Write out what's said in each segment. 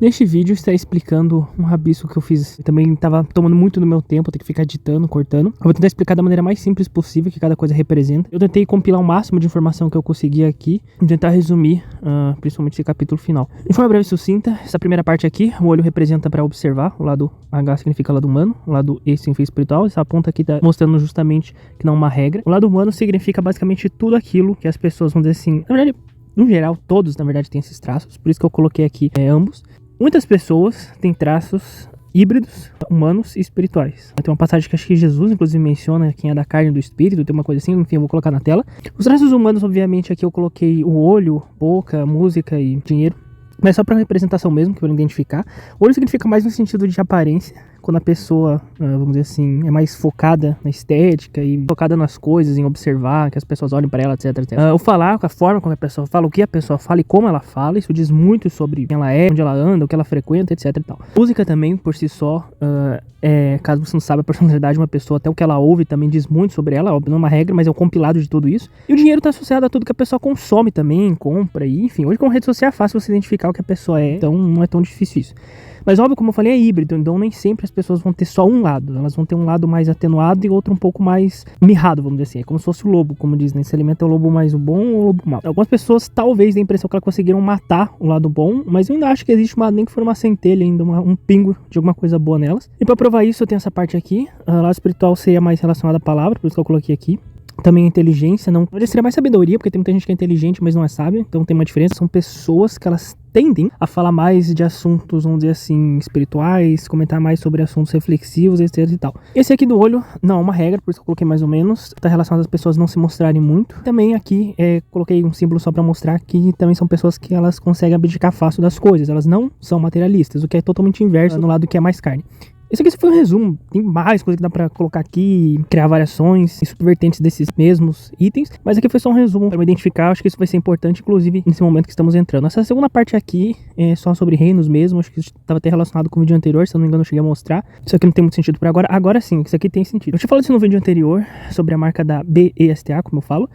Neste vídeo estarei explicando um rabisco que eu fiz. Eu também estava tomando muito do meu tempo, ter que ficar editando, cortando. Eu vou tentar explicar da maneira mais simples possível que cada coisa representa. Eu tentei compilar o máximo de informação que eu consegui aqui e tentar resumir, principalmente esse capítulo final. De forma breve e sucinta, essa primeira parte aqui, o olho representa para observar. O lado H significa lado humano, o lado E significa espiritual. Essa ponta aqui está mostrando justamente que não é uma regra. O lado humano significa basicamente tudo aquilo que as pessoas vão dizer assim. Na verdade, no geral, todos na verdade têm esses traços, por isso que eu coloquei aqui ambos. Muitas pessoas têm traços híbridos, humanos e espirituais. Tem uma passagem que acho que Jesus, inclusive, menciona quem é da carne e do espírito, tem uma coisa assim, enfim, eu vou colocar na tela. Os traços humanos, obviamente, aqui eu coloquei o olho, boca, música e dinheiro, mas só para representação mesmo, que para identificar. O olho significa mais no sentido de aparência, quando a pessoa, vamos dizer assim, é mais focada na estética e focada nas coisas, em observar, que as pessoas olhem para ela, etc, etc. O falar, a forma como a pessoa fala, o que a pessoa fala e como ela fala, isso diz muito sobre quem ela é, onde ela anda, o que ela frequenta, etc e tal. Música também, por si só, caso você não saiba a personalidade de uma pessoa, até o que ela ouve também diz muito sobre ela, óbvio, não é uma regra, mas é um compilado de tudo isso. E o dinheiro está associado a tudo que a pessoa consome também, compra, e enfim, hoje com rede social é fácil você identificar o que a pessoa é, então não é tão difícil isso. Mas óbvio, como eu falei, é híbrido, então nem sempre as pessoas vão ter só um lado, elas vão ter um lado mais atenuado e outro um pouco mais mirrado, vamos dizer assim, é como se fosse o lobo, como diz, né? Esse alimento é o lobo mais o bom ou o lobo mau. Algumas pessoas talvez dêem a impressão que elas conseguiram matar o lado bom, mas eu ainda acho que existe nem que for uma centelha ainda, um pingo de alguma coisa boa nelas. E pra provar isso eu tenho essa parte aqui, o lado espiritual seria mais relacionado à palavra, por isso que eu coloquei aqui. Também a inteligência, não seria mais sabedoria, porque tem muita gente que é inteligente, mas não é sábia, então tem uma diferença. São pessoas que elas tendem a falar mais de assuntos, vamos dizer assim, espirituais, comentar mais sobre assuntos reflexivos, etc e tal. Esse aqui do olho não é uma regra, por isso que eu coloquei mais ou menos, está relacionado às pessoas não se mostrarem muito. Também aqui coloquei um símbolo só para mostrar que também são pessoas que elas conseguem abdicar fácil das coisas, elas não são materialistas, o que é totalmente inverso no lado que é mais carne. Esse aqui foi um resumo, tem mais coisa que dá pra colocar aqui, criar variações e subvertentes desses mesmos itens, mas aqui foi só um resumo para me identificar, acho que isso vai ser importante, inclusive, nesse momento que estamos entrando. Essa segunda parte aqui é só sobre reinos mesmo, acho que isso estava até relacionado com o vídeo anterior, se eu não me engano eu cheguei a mostrar. Isso aqui não tem muito sentido por agora, agora sim, isso aqui tem sentido. Eu tinha falado isso no vídeo anterior, sobre a marca da BESTA, como eu falo.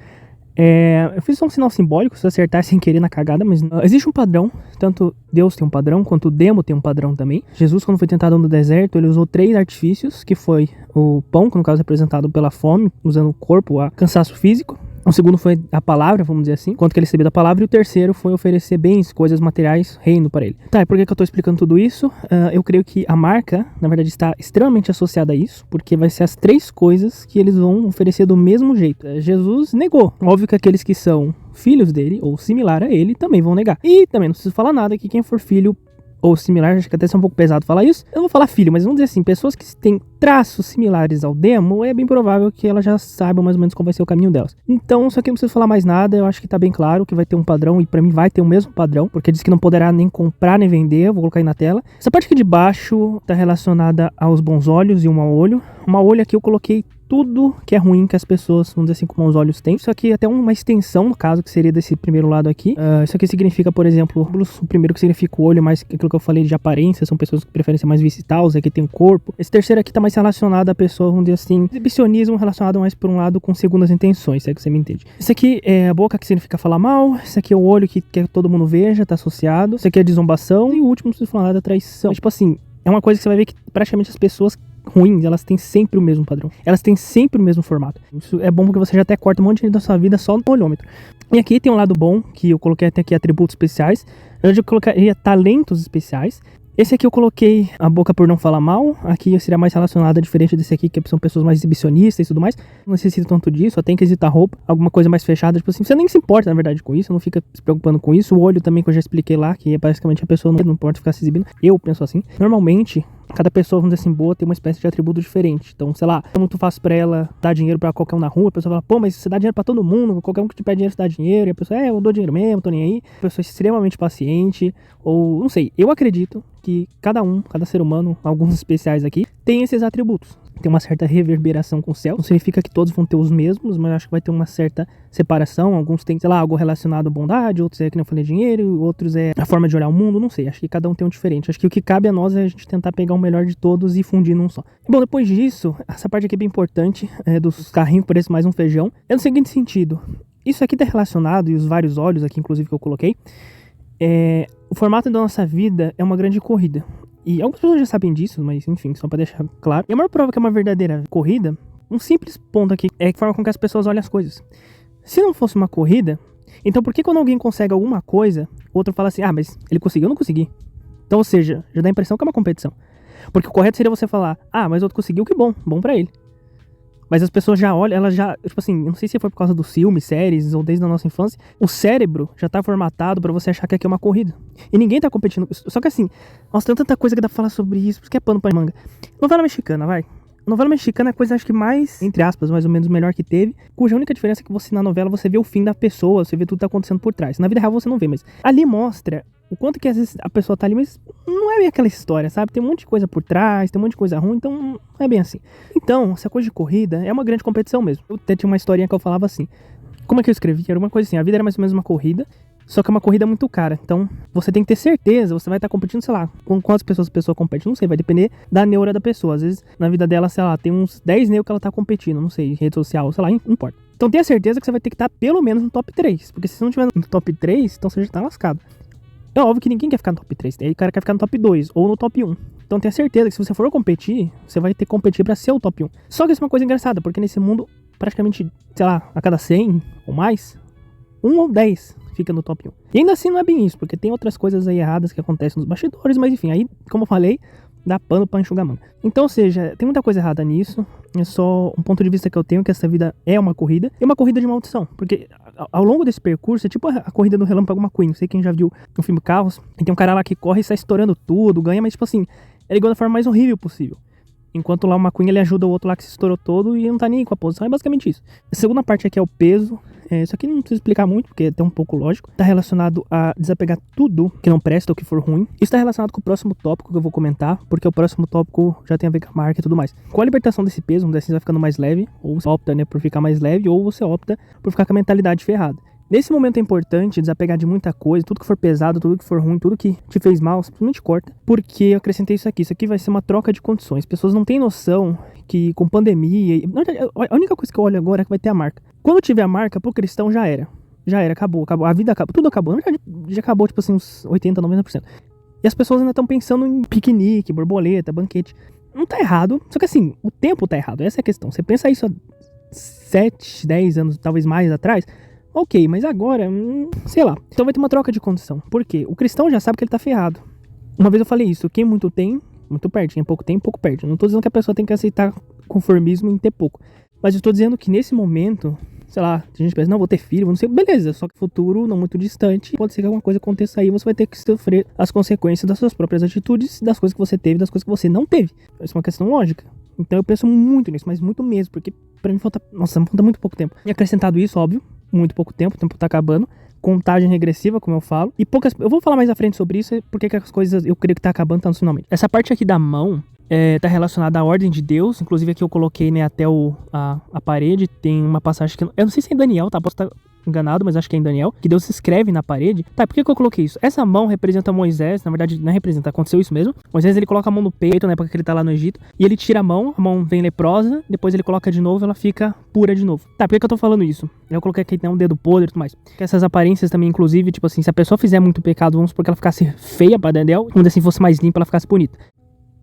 Eu fiz só um sinal simbólico, se acertar sem querer na cagada, mas existe um padrão, tanto Deus tem um padrão, quanto o demo tem um padrão também. Jesus, quando foi tentado no deserto, ele usou 3 artifícios, que foi o pão, que no caso é representado pela fome, usando o corpo a cansaço físico. O segundo foi a palavra, vamos dizer assim, quanto que ele recebeu da palavra. E o terceiro foi oferecer bens, coisas materiais, reino para ele. Tá, e por que eu tô explicando tudo isso? Eu creio que a marca, na verdade, está extremamente associada a isso, porque vai ser as 3 coisas que eles vão oferecer do mesmo jeito. Jesus negou. Óbvio que aqueles que são filhos dele, ou similar a ele, também vão negar. E também não preciso falar nada que quem for filho ou similar, acho que até é um pouco pesado falar isso. Eu não vou falar filho, mas vamos dizer assim, pessoas que têm traços similares ao demo, é bem provável que elas já saibam mais ou menos qual vai ser o caminho delas. Então, só que não preciso falar mais nada, eu acho que tá bem claro que vai ter um padrão, e pra mim vai ter o mesmo padrão, porque diz que não poderá nem comprar nem vender, eu vou colocar aí na tela. Essa parte aqui de baixo tá relacionada aos bons olhos e um mau olho. O mau olho aqui eu coloquei tudo que é ruim que as pessoas, vamos dizer assim, com maus olhos têm. Isso aqui é até uma extensão, no caso, que seria desse primeiro lado aqui. Isso aqui significa, por exemplo, o primeiro que significa o olho, mais aquilo que eu falei de aparência, são pessoas que preferem ser mais visitais, aqui tem o corpo. Esse terceiro aqui tá mais relacionado a pessoa, vamos dizer assim, exibicionismo relacionado mais por um lado com segundas intenções, se é que você me entende. Esse aqui é a boca, que significa falar mal. Esse aqui é o olho, que quer que todo mundo veja, tá associado. Esse aqui é a desombação. E o último, não preciso falar nada, traição. Tipo assim, é uma coisa que você vai ver que praticamente as pessoas ruins, elas têm sempre o mesmo padrão. Elas têm sempre o mesmo formato. Isso é bom porque você já até corta um monte de gente da sua vida só no olhômetro. E aqui tem um lado bom, que eu coloquei até aqui atributos especiais. Eu colocaria talentos especiais. Esse aqui eu coloquei a boca por não falar mal. Aqui seria mais relacionada, diferente desse aqui, que são pessoas mais exibicionistas e tudo mais. Não necessito tanto disso, até inquisitar roupa. Alguma coisa mais fechada, tipo assim, você nem se importa, na verdade, com isso. Não fica se preocupando com isso. O olho também, que eu já expliquei lá, que é basicamente a pessoa não importa ficar se exibindo. Eu penso assim. Normalmente, cada pessoa, vamos dizer assim, boa, tem uma espécie de atributo diferente. Então, sei lá, como tu faz pra ela dar dinheiro pra qualquer um na rua, a pessoa fala, pô, mas você dá dinheiro pra todo mundo, qualquer um que te pede dinheiro, você dá dinheiro. E a pessoa, eu dou dinheiro mesmo, tô nem aí. A pessoa é extremamente paciente, ou, não sei, eu acredito que cada ser humano, alguns especiais aqui, tem esses atributos. Tem uma certa reverberação com o céu. Não significa que todos vão ter os mesmos, mas acho que vai ter uma certa separação. Alguns têm, sei lá, algo relacionado à bondade, outros é, que nem eu falei, dinheiro, outros é a forma de olhar o mundo, não sei. Acho que cada um tem um diferente. Acho que o que cabe a nós é a gente tentar pegar o melhor de todos e fundir num só. Bom, depois disso, essa parte aqui é bem importante, dos carrinhos que parece mais um feijão. É no seguinte sentido. Isso aqui tá relacionado, e os vários olhos aqui, inclusive, que eu coloquei, O formato da nossa vida é uma grande corrida. E algumas pessoas já sabem disso, mas enfim, só pra deixar claro. E a maior prova que é uma verdadeira corrida, um simples ponto aqui, é a forma com que as pessoas olham as coisas. Se não fosse uma corrida, então por que quando alguém consegue alguma coisa, o outro fala assim, ah, mas ele conseguiu, eu não consegui. Então, ou seja, já dá a impressão que é uma competição. Porque o correto seria você falar, ah, mas o outro conseguiu, que bom, bom pra ele. Mas as pessoas já olham, elas já, tipo assim, não sei se foi por causa dos filmes, séries, ou desde a nossa infância, o cérebro já tá formatado pra você achar que aqui é uma corrida. E ninguém tá competindo. Só que assim, nossa, tem tanta coisa que dá pra falar sobre isso, porque é pano pra manga. Novela mexicana, vai. Novela mexicana é a coisa, acho que mais, entre aspas, mais ou menos melhor que teve, cuja única diferença é que você, na novela, você vê o fim da pessoa, você vê tudo que tá acontecendo por trás. Na vida real você não vê, mas ali mostra o quanto que às vezes a pessoa tá ali, mas não é bem aquela história, sabe? Tem um monte de coisa por trás, tem um monte de coisa ruim, então não é bem assim. Então, essa coisa de corrida é uma grande competição mesmo. Eu até tinha uma historinha que eu falava assim. Como é que eu escrevi? Era uma coisa assim, a vida era mais ou menos uma corrida, só que é uma corrida muito cara. Então, você tem que ter certeza, você vai estar competindo, sei lá, com quantas pessoas a pessoa compete, não sei, vai depender da neura da pessoa. Às vezes, na vida dela, sei lá, tem uns 10 neuros que ela tá competindo, não sei, rede social, sei lá, não importa. Então, tenha certeza que você vai ter que estar pelo menos no top 3, porque se você não tiver no top 3, então você já tá lascado. É óbvio que ninguém quer ficar no top 3, aí o cara quer ficar no top 2 ou no top 1. Então tenha certeza que se você for competir, você vai ter que competir pra ser o top 1. Só que isso é uma coisa engraçada, porque nesse mundo, praticamente, sei lá, a cada 100 ou mais, 1 ou 10 fica no top 1. E ainda assim não é bem isso, porque tem outras coisas aí erradas que acontecem nos bastidores, mas enfim, aí, como eu falei, dá pano pra enxugar manga. Então, ou seja, tem muita coisa errada nisso. É só um ponto de vista que eu tenho, que essa vida é uma corrida. E uma corrida de maldição. Porque ao longo desse percurso, é tipo a corrida do Relâmpago McQueen. Não sei quem já viu o filme Carros. E tem um cara lá que corre e sai estourando tudo, ganha, mas tipo assim, ele ganha da forma mais horrível possível. Enquanto lá o McQueen, ele ajuda o outro lá que se estourou todo e não tá nem com a posição. É basicamente isso. A segunda parte aqui é o peso. Isso aqui não precisa explicar muito, porque é até um pouco lógico. Tá relacionado a desapegar tudo que não presta ou que for ruim. Isso tá relacionado com o próximo tópico que eu vou comentar, porque o próximo tópico já tem a ver com a marca e tudo mais. Com a libertação desse peso, vamos dizer assim, você vai ficando mais leve, ou você opta, né, por ficar mais leve, ou você opta por ficar com a mentalidade ferrada. Nesse momento é importante desapegar de muita coisa, tudo que for pesado, tudo que for ruim, tudo que te fez mal, simplesmente corta. Porque eu acrescentei isso aqui vai ser uma troca de condições. As pessoas não têm noção que com pandemia, a única coisa que eu olho agora é que vai ter a marca. Quando tiver a marca, pro cristão já era. Já era, acabou, a vida acabou, tudo acabou. Na verdade, já acabou, tipo assim, uns 80, 90%. E as pessoas ainda estão pensando em piquenique, borboleta, banquete. Não tá errado, só que assim, o tempo tá errado, essa é a questão. Você pensa isso há 7, 10 anos, talvez mais atrás, ok, mas agora, sei lá. Então vai ter uma troca de condição. Por quê? O cristão já sabe que ele tá ferrado. Uma vez eu falei isso, quem muito tem, muito perde. Quem pouco tem, pouco perde. Eu não tô dizendo que a pessoa tem que aceitar conformismo em ter pouco. Mas eu tô dizendo que nesse momento, sei lá, a gente pensa, não, vou ter filho, não sei, beleza. Só que futuro não muito distante, pode ser que alguma coisa aconteça aí, você vai ter que sofrer as consequências das suas próprias atitudes, das coisas que você teve, das coisas que você não teve. Isso é uma questão lógica. Então eu penso muito nisso, mas muito mesmo, porque pra mim falta muito pouco tempo. E acrescentado isso, óbvio, muito pouco tempo, o tempo tá acabando. Contagem regressiva, como eu falo. E eu vou falar mais à frente sobre isso, porque que as coisas eu creio que tá acabando tanto finalmente. Essa parte aqui da mão tá relacionada à ordem de Deus. Inclusive aqui eu coloquei, né, até a parede. Tem uma passagem que eu não sei se é em Daniel, tá? Posso estar enganado, mas acho que é em Daniel, que Deus escreve na parede. Tá, por que eu coloquei isso? Essa mão representa Moisés, na verdade não representa, aconteceu isso mesmo. Moisés, ele coloca a mão no peito, na época que ele tá lá no Egito, e ele tira a mão vem leprosa, depois ele coloca de novo, ela fica pura de novo. Tá, por que eu tô falando isso? Eu coloquei aqui, tem um dedo podre e tudo mais. Porque essas aparências também, inclusive, tipo assim, se a pessoa fizer muito pecado, vamos supor que ela ficasse feia pra Daniel, vamos dizer assim, fosse mais limpa, ela ficasse bonita.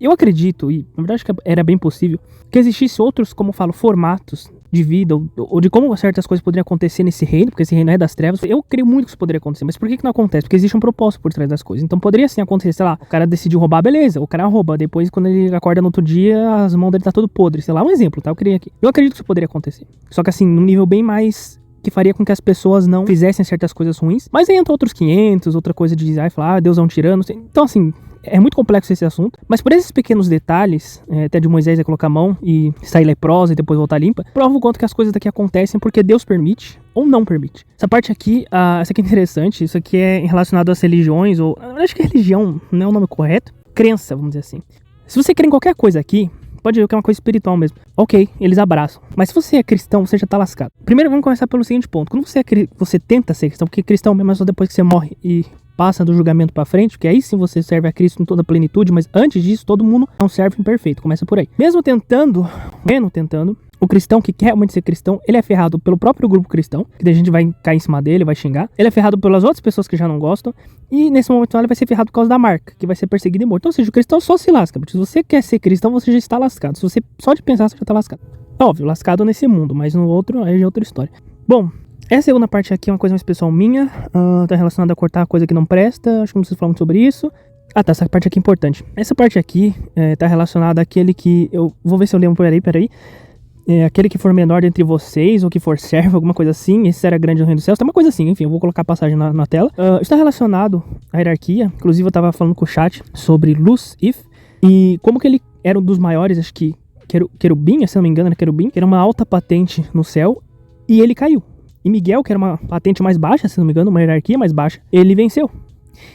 Eu acredito, e na verdade acho que era bem possível, que existisse outros, como eu falo, formatos de vida, ou de como certas coisas poderiam acontecer nesse reino, porque esse reino é das trevas. Eu creio muito que isso poderia acontecer, mas por que não acontece? Porque existe um propósito por trás das coisas. Então poderia sim acontecer, sei lá, o cara decidiu roubar, beleza, o cara rouba, depois quando ele acorda no outro dia, as mãos dele tá todo podre, sei lá, um exemplo, tá? Eu criei aqui. Eu acredito que isso poderia acontecer. Só que assim, num nível bem mais que faria com que as pessoas não fizessem certas coisas ruins, mas aí entra outros 500, outra coisa de falar, Deus é um tirano. Então assim, é muito complexo esse assunto, mas por esses pequenos detalhes, até de Moisés colocar a mão e sair leprosa e depois voltar limpa, prova o quanto que as coisas daqui acontecem porque Deus permite ou não permite. Essa parte aqui, essa aqui é interessante, isso aqui é relacionado às religiões, ou acho que religião não é o nome correto, crença, vamos dizer assim. Se você crê em qualquer coisa aqui, pode ver que é uma coisa espiritual mesmo. Ok, eles abraçam. Mas se você é cristão, você já tá lascado. Primeiro vamos começar pelo seguinte ponto. Quando você tenta ser cristão, porque cristão mesmo é só depois que você morre e passa do julgamento pra frente, porque aí sim você serve a Cristo em toda a plenitude, mas antes disso todo mundo é um servo imperfeito, começa por aí. Mesmo tentando, O cristão que quer realmente ser cristão, ele é ferrado pelo próprio grupo cristão, que daí a gente vai cair em cima dele, vai xingar. Ele é ferrado pelas outras pessoas que já não gostam. E nesse momento ele vai ser ferrado por causa da marca, que vai ser perseguido e morto. Ou seja, o cristão só se lasca. Porque se você quer ser cristão, você já está lascado. Se você só de pensar, você já está lascado. Óbvio, lascado nesse mundo, mas no outro, aí já é outra história. Bom, essa segunda parte aqui é uma coisa mais pessoal minha. Tá relacionada a cortar coisa que não presta. Acho que não preciso falar muito sobre isso. Ah, tá, essa parte aqui é importante. Essa parte aqui tá relacionada àquele que... Eu vou ver se eu lembro, peraí. Aquele que for menor dentre vocês, ou que for servo, alguma coisa assim, esse será grande no reino dos céus, tá uma coisa assim, enfim, eu vou colocar a passagem na tela. Está relacionado à hierarquia, inclusive eu tava falando com o chat sobre Lucif, e como que ele era um dos maiores, acho que querubim, se não me engano era querubim, que era uma alta patente no céu, e ele caiu. E Miguel, que era uma patente mais baixa, se não me engano, uma hierarquia mais baixa, ele venceu.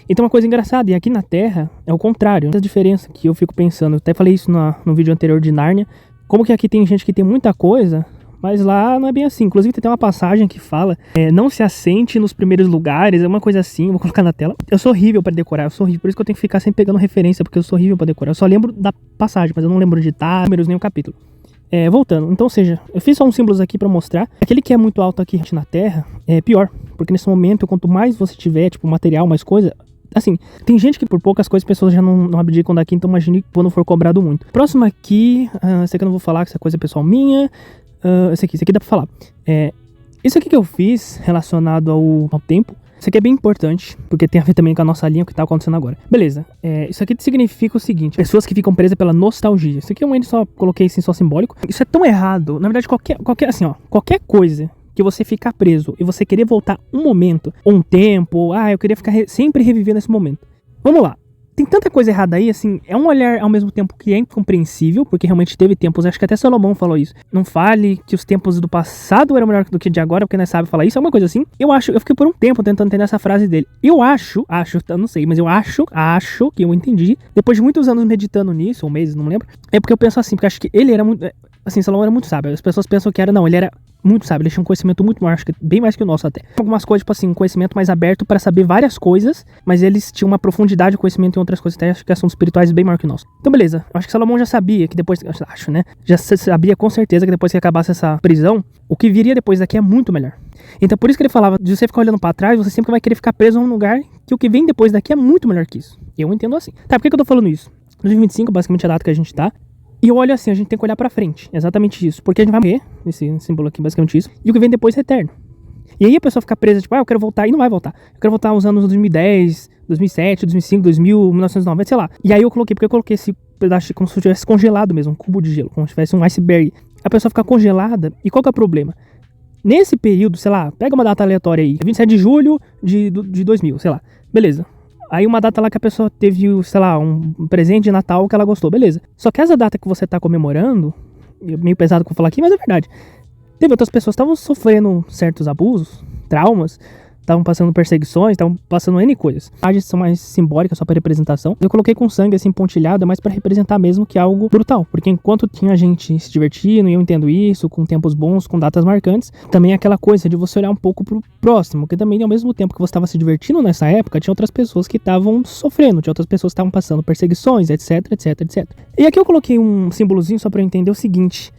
Então uma coisa engraçada, e aqui na Terra é o contrário, essa diferença que eu fico pensando, eu até falei isso no vídeo anterior de Nárnia. Como que aqui tem gente que tem muita coisa, mas lá não é bem assim. Inclusive tem uma passagem que fala, não se assente nos primeiros lugares, é uma coisa assim, vou colocar na tela. Eu sou horrível pra decorar, eu sou horrível, por isso que eu tenho que ficar sempre pegando referência, porque eu sou horrível pra decorar. Eu só lembro da passagem, mas eu não lembro de números nem o capítulo. Voltando, então, ou seja, eu fiz só uns símbolos aqui pra mostrar. Aquele que é muito alto aqui na Terra é pior, porque nesse momento, quanto mais você tiver, tipo, material, mais coisa... Assim, tem gente que por poucas coisas pessoas já não abdicam daqui, então imagine quando for cobrado muito. Próximo aqui, esse aqui eu não vou falar, que essa coisa é pessoal minha. Esse aqui dá pra falar. Isso aqui que eu fiz relacionado ao tempo, isso aqui é bem importante, porque tem a ver também com a nossa linha, o que tá acontecendo agora. Beleza, isso aqui significa o seguinte, pessoas que ficam presas pela nostalgia. Isso aqui eu ainda só coloquei assim, só simbólico. Isso é tão errado, na verdade qualquer coisa que você ficar preso e você querer voltar um momento, ou um tempo, eu queria ficar sempre revivendo esse momento. Vamos lá. Tem tanta coisa errada aí, assim, é um olhar ao mesmo tempo que é incompreensível, porque realmente teve tempos, acho que até Salomão falou isso. Não fale que os tempos do passado eram melhor do que de agora, porque não sabe falar isso, é uma coisa assim. Eu fiquei por um tempo tentando entender essa frase dele. Eu não sei, mas eu acho que eu entendi. Depois de muitos anos meditando nisso, ou meses, não lembro, é porque eu penso assim, porque acho que ele era muito... Assim, Salomão era muito sábio. As pessoas pensam que ele era muito sábio. Ele tinha um conhecimento muito maior, acho que bem mais que o nosso até. Algumas coisas, tipo assim, um conhecimento mais aberto para saber várias coisas, mas eles tinham uma profundidade de conhecimento em outras coisas, até acho que são espirituais bem maior que o nosso. Então, beleza. Acho que Salomão já sabia que depois, acho, né? Já sabia com certeza que depois que acabasse essa prisão, o que viria depois daqui é muito melhor. Então, por isso que ele falava, de você ficar olhando para trás, você sempre vai querer ficar preso a um lugar que o que vem depois daqui é muito melhor que isso. Eu entendo assim. Tá, por que eu tô falando isso? 2025, basicamente a data que a gente tá. E eu olho assim, a gente tem que olhar pra frente, exatamente isso. Porque a gente vai morrer, esse símbolo aqui, basicamente isso. E o que vem depois é eterno. E aí a pessoa fica presa, tipo, eu quero voltar, e não vai voltar. Eu quero voltar aos anos 2010, 2007, 2005, 2000, 1990, sei lá. E aí eu coloquei esse pedaço como se eu tivesse congelado mesmo, um cubo de gelo, como se tivesse um iceberg. A pessoa fica congelada, e qual que é o problema? Nesse período, sei lá, pega uma data aleatória aí, 27 de julho de 2000, sei lá. Beleza. Aí uma data lá que a pessoa teve, sei lá, um presente de Natal que ela gostou, beleza. Só que essa data que você tá comemorando, meio pesado que eu vou falar aqui, mas é verdade. Teve outras pessoas que estavam sofrendo certos abusos, traumas, estavam passando perseguições, estavam passando N coisas. As imagens são mais simbólicas, só para representação. Eu coloquei com sangue assim pontilhado, é mais para representar mesmo que algo brutal. Porque enquanto tinha gente se divertindo, e eu entendo isso, com tempos bons, com datas marcantes, também aquela coisa de você olhar um pouco pro próximo, que também ao mesmo tempo que você estava se divertindo nessa época, tinha outras pessoas que estavam sofrendo, tinha outras pessoas que estavam passando perseguições, etc, etc, etc. E aqui eu coloquei um símbolozinho só para eu entender o seguinte: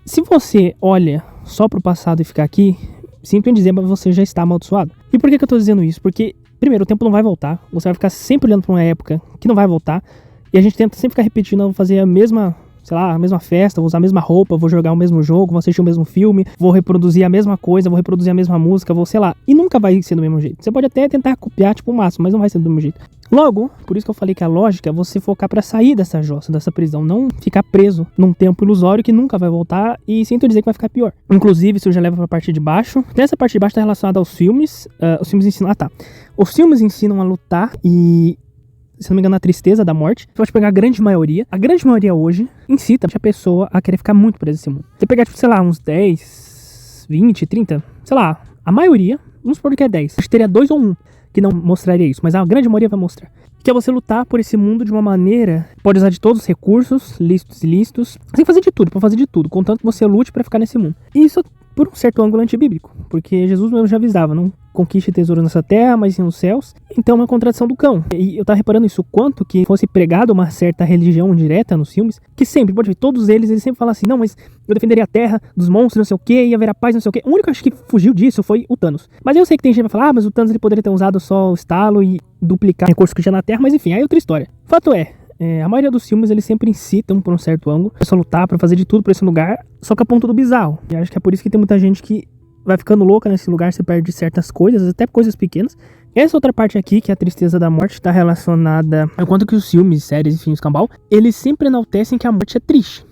se você olha só pro passado e ficar aqui, sinto em dizer, mas você já está amaldiçoado. E por que eu tô dizendo isso? Porque, primeiro, o tempo não vai voltar. Você vai ficar sempre olhando pra uma época que não vai voltar. E a gente tenta sempre ficar repetindo, vou fazer a mesma, sei lá, a mesma festa, vou usar a mesma roupa, vou jogar o mesmo jogo, vou assistir o mesmo filme, vou reproduzir a mesma coisa, vou reproduzir a mesma música, vou, sei lá. E nunca vai ser do mesmo jeito. Você pode até tentar copiar, tipo, o máximo, mas não vai ser do mesmo jeito. Logo, por isso que eu falei que a lógica é você focar pra sair dessa jossa, dessa prisão, não ficar preso num tempo ilusório que nunca vai voltar e sinto dizer que vai ficar pior. Inclusive, isso já leva pra parte de baixo. Nessa parte de baixo tá relacionada aos filmes. Os filmes ensinam... Os filmes ensinam a lutar e, se não me engano, a tristeza da morte. Você pode pegar a grande maioria hoje incita a pessoa a querer ficar muito presa nesse mundo. Você pegar, tipo, sei lá, uns 10, 20, 30, sei lá, a maioria, vamos supor que é 10. Acho que teria 2 ou 1 que não mostraria isso, mas a grande maioria vai mostrar. que é você lutar por esse mundo de uma maneira, pode usar de todos os recursos, lícitos e ilícitos, você tem que fazer de tudo, pode fazer de tudo, contanto que você lute pra ficar nesse mundo. E isso por um certo ângulo antibíblico, porque Jesus mesmo já avisava, não conquiste tesouro nessa terra, mas sim nos céus. Então é uma contradição do cão. E eu tava reparando isso, quanto que fosse pregado uma certa religião direta nos filmes, que sempre, pode ver, todos eles sempre falam assim, não, mas eu defenderia a terra dos monstros, não sei o que, ia haver a paz, não sei o que. O único que eu acho que fugiu disso foi o Thanos. Mas eu sei que tem gente que vai falar, mas o Thanos ele poderia ter usado só o estalo e duplicar recursos que tinha na terra, mas enfim, aí é outra história. Fato é, a maioria dos filmes eles sempre incitam por um certo ângulo a pessoa lutar pra fazer de tudo pra esse lugar, só que a ponto do bizarro. E acho que é por isso que tem muita gente que vai ficando louca nesse lugar, se perde certas coisas, até coisas pequenas. Essa outra parte aqui, que é a tristeza da morte, tá relacionada ao quanto que os filmes, séries, enfim, os cambal, eles sempre enaltecem que a morte é triste.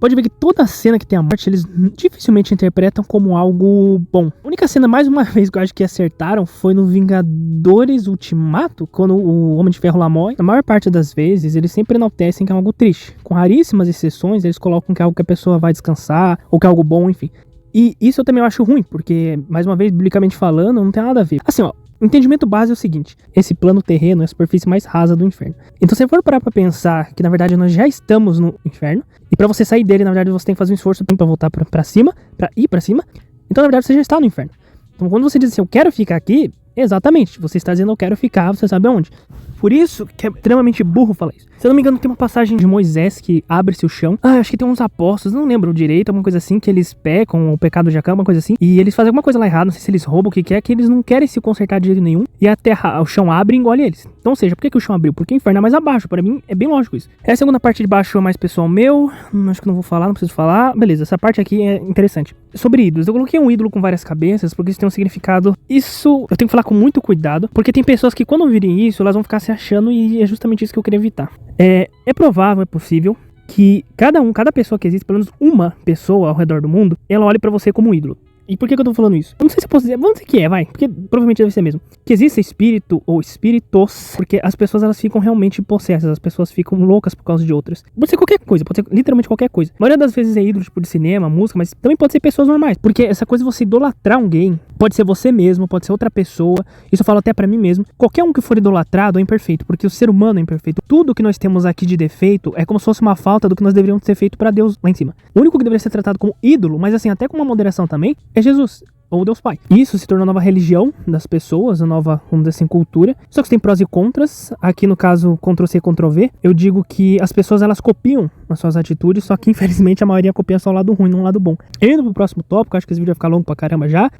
Pode ver que toda cena que tem a morte, eles dificilmente interpretam como algo bom. A única cena, mais uma vez, que eu acho que acertaram foi no Vingadores Ultimato, quando o Homem de Ferro lá morre. Na maior parte das vezes, eles sempre enaltecem que é algo triste. Com raríssimas exceções, eles colocam que é algo que a pessoa vai descansar, ou que é algo bom, enfim. E isso eu também acho ruim, porque, mais uma vez, biblicamente falando, não tem nada a ver. Assim, ó, o entendimento base é o seguinte: esse plano terreno é a superfície mais rasa do inferno. Então, se você for parar pra pensar que, na verdade, nós já estamos no inferno, e pra você sair dele, na verdade, você tem que fazer um esforço pra voltar pra cima, pra ir pra cima, então, na verdade, você já está no inferno. Então, quando você diz assim, eu quero ficar aqui, exatamente, você está dizendo eu quero ficar, você sabe aonde. Por isso que é extremamente burro falar isso. Se eu não me engano, tem uma passagem de Moisés que abre-se o chão. Acho que tem uns apóstolos, não lembro direito, alguma coisa assim, que eles pecam, o pecado de Acã, uma coisa assim. E eles fazem alguma coisa lá errada, não sei se eles roubam, o que é, que eles não querem se consertar de jeito nenhum. E a terra, o chão abre e engole eles. Então, ou seja, por que o chão abriu? Porque o inferno é mais abaixo. Para mim, é bem lógico isso. A segunda parte de baixo é mais pessoal meu. Acho que não vou falar, não preciso falar. Beleza, essa parte aqui é interessante. Sobre ídolos. Eu coloquei um ídolo com várias cabeças, porque isso tem um significado. Isso eu tenho que falar com muito cuidado, porque tem pessoas que quando virem isso, elas vão ficar se achando, e é justamente isso que eu queria evitar. É provável, é possível que cada pessoa que existe, pelo menos uma pessoa ao redor do mundo, ela olhe pra você como um ídolo. E por que eu tô falando isso? Eu não sei se eu posso dizer, vamos dizer que vai, porque provavelmente deve ser mesmo. Que existe espírito ou espíritos, porque as pessoas elas ficam realmente possessas, as pessoas ficam loucas por causa de outras. Pode ser qualquer coisa, pode ser literalmente qualquer coisa. A maioria das vezes é ídolo tipo de cinema, música, mas também pode ser pessoas normais. Porque essa coisa de você idolatrar alguém, pode ser você mesmo, pode ser outra pessoa. Isso eu falo até pra mim mesmo. Qualquer um que for idolatrado é imperfeito, porque o ser humano é imperfeito. Tudo que nós temos aqui de defeito é como se fosse uma falta do que nós deveríamos ter feito pra Deus lá em cima. O único que deveria ser tratado como ídolo, mas assim, até com uma moderação também, é Jesus, ou Deus Pai. Isso se tornou a nova religião das pessoas, a nova, vamos dizer assim, cultura. Só que tem prós e contras. Aqui no caso, Ctrl-C, Ctrl-V, eu digo que as pessoas elas copiam as suas atitudes, só que infelizmente a maioria copia só o lado ruim, não o lado bom. Indo pro próximo tópico, acho que esse vídeo vai ficar longo pra caramba já.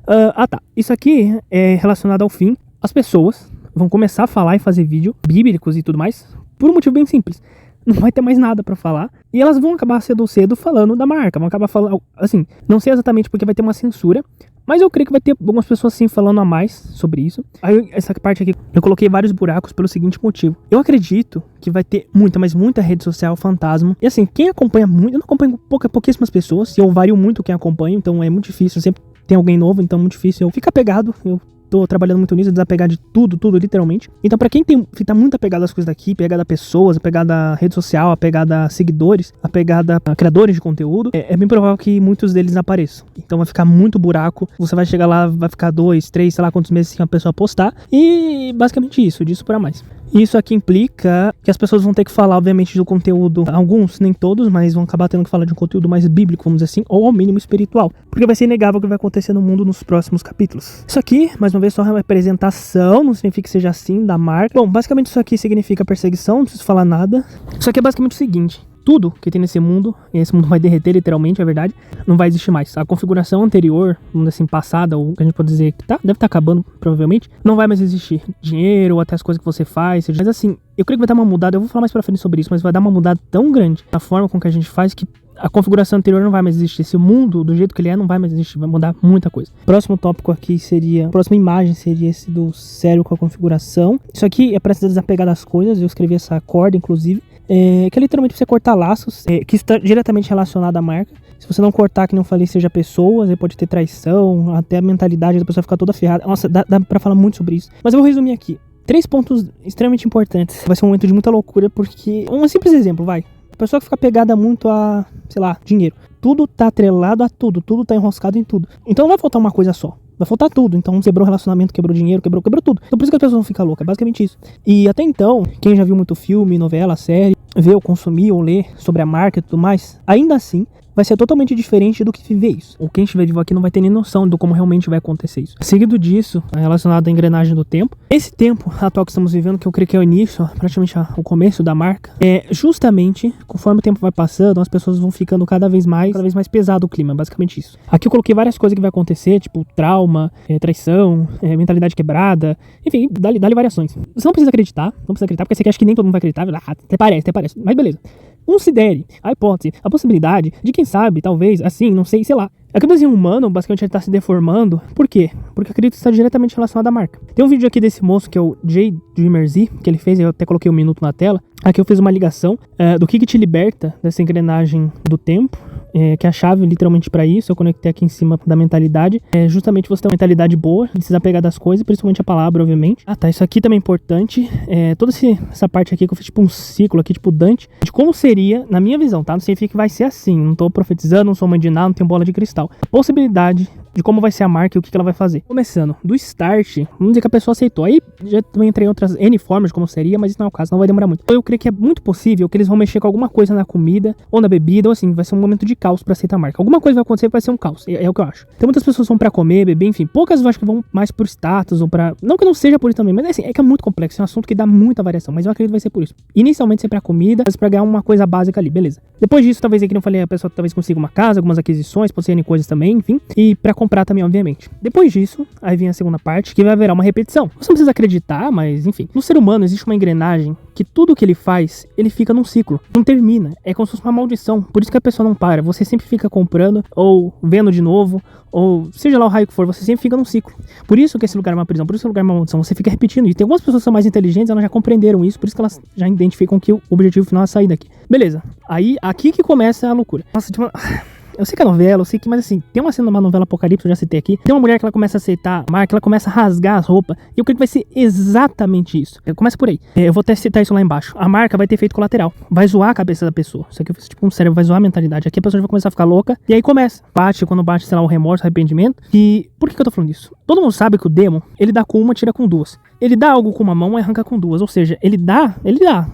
Tá. Isso aqui é relacionado ao fim. As pessoas vão começar a falar e fazer vídeo bíblicos e tudo mais, por um motivo bem simples. Não vai ter mais nada pra falar. E elas vão acabar cedo ou cedo falando da marca. Vão acabar falando, assim, não sei exatamente porque vai ter uma censura, mas eu creio que vai ter algumas pessoas sim falando a mais sobre isso. Aí essa parte aqui, eu coloquei vários buracos pelo seguinte motivo. Eu acredito que vai ter muita, mas muita rede social fantasma. E assim, quem acompanha muito, eu não acompanho pouquíssimas pessoas, e eu vario muito quem acompanha, então é muito difícil, sempre tem alguém novo, então é muito difícil eu ficar apegado. Eu tô trabalhando muito nisso, desapegar de tudo, literalmente. Então pra quem tá muito apegado às coisas daqui, apegado a pessoas, apegado a rede social, apegado a seguidores, apegado a criadores de conteúdo, é bem provável que muitos deles apareçam. Então vai ficar muito buraco, você vai chegar lá, vai ficar 2, 3, sei lá quantos meses sem a pessoa postar, e basicamente isso, disso pra mais. Isso aqui implica que as pessoas vão ter que falar, obviamente, do conteúdo, alguns, nem todos, mas vão acabar tendo que falar de um conteúdo mais bíblico, vamos dizer assim, ou ao mínimo espiritual, porque vai ser inegável o que vai acontecer no mundo nos próximos capítulos. Isso aqui, mais uma vez, só é uma representação, não significa que seja assim, da marca. Bom, basicamente isso aqui significa perseguição, não preciso falar nada. Isso aqui é basicamente o seguinte: tudo que tem nesse mundo, e esse mundo vai derreter literalmente, é verdade, não vai existir mais. A configuração anterior, vamos dizer assim, passada, ou que a gente pode dizer que deve estar acabando, provavelmente, não vai mais existir. Dinheiro, ou até as coisas que você faz, mas assim, eu creio que vai dar uma mudada, eu vou falar mais pra frente sobre isso, mas vai dar uma mudada tão grande na forma com que a gente faz que a configuração anterior não vai mais existir. Esse mundo, do jeito que ele é, não vai mais existir. Vai mudar muita coisa. Próximo tópico aqui seria... A próxima imagem seria esse do cérebro com a configuração. Isso aqui é para se desapegar das coisas. Eu escrevi essa corda, inclusive. Que é literalmente você cortar laços. Que está diretamente relacionado à marca. Se você não cortar, que não falei, seja pessoas, aí pode ter traição, até a mentalidade da pessoa ficar toda ferrada. Nossa, dá pra falar muito sobre isso. Mas eu vou resumir aqui. 3 pontos extremamente importantes. Vai ser um momento de muita loucura, porque... Um simples exemplo, vai. A pessoa que fica pegada muito a, sei lá, dinheiro. Tudo tá atrelado a tudo tá enroscado em tudo. Então não vai faltar uma coisa só. Vai faltar tudo. Então quebrou relacionamento, quebrou dinheiro, quebrou tudo. Então por isso que as pessoas vão ficar loucas. É basicamente isso. E até então, quem já viu muito filme, novela, série, vê ou consumir ou ler sobre a marca e tudo mais, ainda assim vai ser totalmente diferente do que viver isso. Ou quem estiver vivo aqui não vai ter nem noção de como realmente vai acontecer isso. Seguido disso, relacionado à engrenagem do tempo, esse tempo atual que estamos vivendo, que eu creio que é o início, praticamente o começo da marca, é justamente, conforme o tempo vai passando, as pessoas vão ficando cada vez mais pesado o clima, basicamente isso. Aqui eu coloquei várias coisas que vai acontecer, tipo trauma, traição, mentalidade quebrada, enfim, dá-lhe variações. Você não precisa acreditar, porque você acha que nem todo mundo vai acreditar, até parece, mas beleza. Considere a hipótese, a possibilidade de quem sabe, talvez, assim, não sei, sei lá. A cabeça humano, basicamente, ele tá se deformando. Por quê? Porque eu acredito que está diretamente relacionado à marca. Tem um vídeo aqui desse moço, que é o Jay Dreamer Z, que ele fez, eu até coloquei 1 minuto na tela. Aqui eu fiz uma ligação do que te liberta dessa engrenagem do tempo, que é a chave literalmente para isso. Eu conectei aqui em cima da mentalidade. Justamente você ter uma mentalidade boa, de se desapegar das coisas, principalmente a palavra, obviamente. Ah, tá, isso aqui também é importante. Toda essa parte aqui que eu fiz tipo um ciclo aqui, tipo Dante, de como seria, na minha visão, tá? Não significa que vai ser assim. Não tô profetizando, não sou mãe de nada, não tenho bola de cristal. A possibilidade de como vai ser a marca e o que ela vai fazer. Começando do start, vamos dizer que a pessoa aceitou. Aí já também entrei em outras N formas de como seria, mas isso não é o caso, não vai demorar muito. Eu creio que é muito possível que eles vão mexer com alguma coisa na comida ou na bebida, ou assim, vai ser um momento de caos pra aceitar a marca. Alguma coisa vai acontecer que vai ser um caos, é o que eu acho. Então muitas pessoas vão pra comer, beber, enfim, poucas eu acho que vão mais por status ou pra... Não que não seja por isso também, mas assim, é que é muito complexo, é um assunto que dá muita variação, mas eu acredito que vai ser por isso. Inicialmente ser pra comida, mas pra ganhar uma coisa básica ali, beleza. Depois disso, talvez aqui não falei, a pessoa talvez consiga uma casa, algumas aquisições, pode ser coisas também, enfim, e pra comprar também, obviamente. Depois disso, aí vem a segunda parte, que vai haver uma repetição. Você não precisa acreditar, mas enfim. No ser humano existe uma engrenagem que tudo que ele faz, ele fica num ciclo. Não termina. É como se fosse uma maldição. Por isso que a pessoa não para. Você sempre fica comprando, ou vendo de novo, ou seja lá o raio que for, você sempre fica num ciclo. Por isso que esse lugar é uma prisão, por isso que esse lugar é uma maldição. Você fica repetindo isso. Tem algumas pessoas que são mais inteligentes, elas já compreenderam isso, por isso que elas já identificam que o objetivo final é sair daqui. Beleza. Aí, aqui que começa a loucura. Nossa, tipo... Eu sei que é novela, eu sei que, mas assim, tem uma cena numa novela Apocalipse, eu já citei aqui. Tem uma mulher que ela começa a aceitar a marca, ela começa a rasgar as roupas. E eu creio que vai ser exatamente isso. Começa por aí. Eu vou até citar isso lá embaixo. A marca vai ter efeito colateral. Vai zoar a cabeça da pessoa. Isso aqui eu fiz tipo um cérebro, vai zoar a mentalidade. Aqui a pessoa já vai começar a ficar louca. E aí começa. Quando bate, sei lá, o remorso, o arrependimento. E por que eu tô falando isso? Todo mundo sabe que o demon, ele dá com uma, tira com duas. Ele dá algo com uma mão e arranca com duas. Ou seja, ele dá,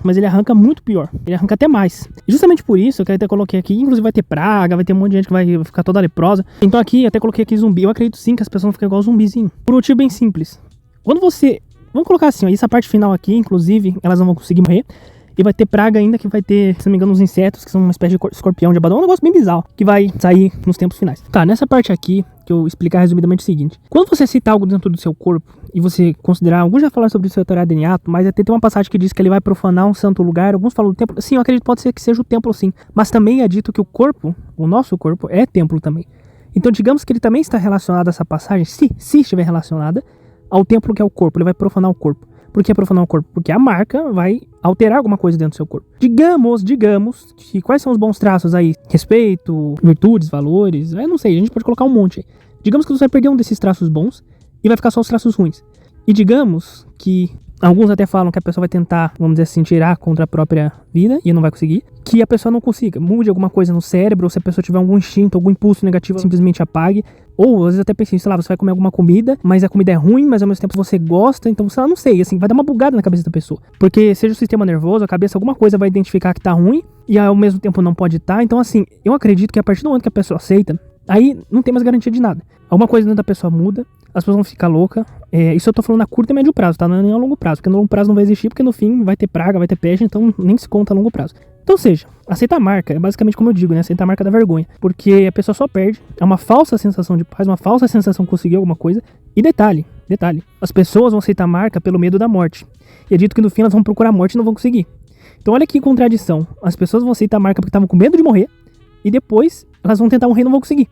mas ele arranca muito pior. Ele arranca até mais. E justamente por isso, eu até coloquei aqui, inclusive vai ter praga, vai ter um monte de gente que vai ficar toda leprosa. Então aqui, até coloquei aqui zumbi. Eu acredito sim que as pessoas vão ficar igual zumbizinho. Por um motivo bem simples. Quando você... Vamos colocar assim, ó, essa parte final aqui, inclusive, elas não vão conseguir morrer. E vai ter praga ainda, que vai ter, se não me engano, uns insetos, que são uma espécie de escorpião de abadão. Um negócio bem bizarro, que vai sair nos tempos finais. Tá, nessa parte aqui, que eu explicar resumidamente o seguinte. Quando você citar algo dentro do seu corpo, e você considerar, alguns já falaram sobre isso, teoria de Niato, mas até tem uma passagem que diz que ele vai profanar um santo lugar. Alguns falam do templo. Sim, eu acredito que pode ser que seja o templo, sim. Mas também é dito que o corpo, o nosso corpo, é templo também. Então, digamos que ele também está relacionado a essa passagem, se estiver relacionada ao templo que é o corpo. Ele vai profanar o corpo. Por que profanar o corpo? Porque a marca vai alterar alguma coisa dentro do seu corpo. Digamos que quais são os bons traços aí? Respeito, virtudes, valores, eu não sei, a gente pode colocar um monte aí. Digamos que você vai perder um desses traços bons e vai ficar só os traços ruins. E digamos que alguns até falam que a pessoa vai tentar, vamos dizer assim, tirar contra a própria vida e não vai conseguir. Que a pessoa não consiga, mude alguma coisa no cérebro, ou se a pessoa tiver algum instinto, algum impulso negativo, simplesmente apague. Ou às vezes até pensei, sei lá, você vai comer alguma comida, mas a comida é ruim, mas ao mesmo tempo você gosta, então sei lá, não sei, assim, vai dar uma bugada na cabeça da pessoa. Porque seja o sistema nervoso, a cabeça, alguma coisa vai identificar que tá ruim e ao mesmo tempo não pode estar. Então assim, eu acredito que a partir do momento que a pessoa aceita, aí não tem mais garantia de nada. Alguma coisa dentro da pessoa muda, as pessoas vão ficar loucas. Isso eu tô falando a curto e médio prazo, tá? Não é nem a longo prazo, porque no longo prazo não vai existir, porque no fim vai ter praga, vai ter peste, então nem se conta a longo prazo. Então, ou seja, aceitar a marca é basicamente como eu digo, né? Aceitar a marca da vergonha. Porque a pessoa só perde, é uma falsa sensação de paz, uma falsa sensação de conseguir alguma coisa. E detalhe, as pessoas vão aceitar a marca pelo medo da morte. E é dito que no fim elas vão procurar a morte e não vão conseguir. Então olha que contradição. As pessoas vão aceitar a marca porque estavam com medo de morrer, e depois elas vão tentar morrer e não vão conseguir.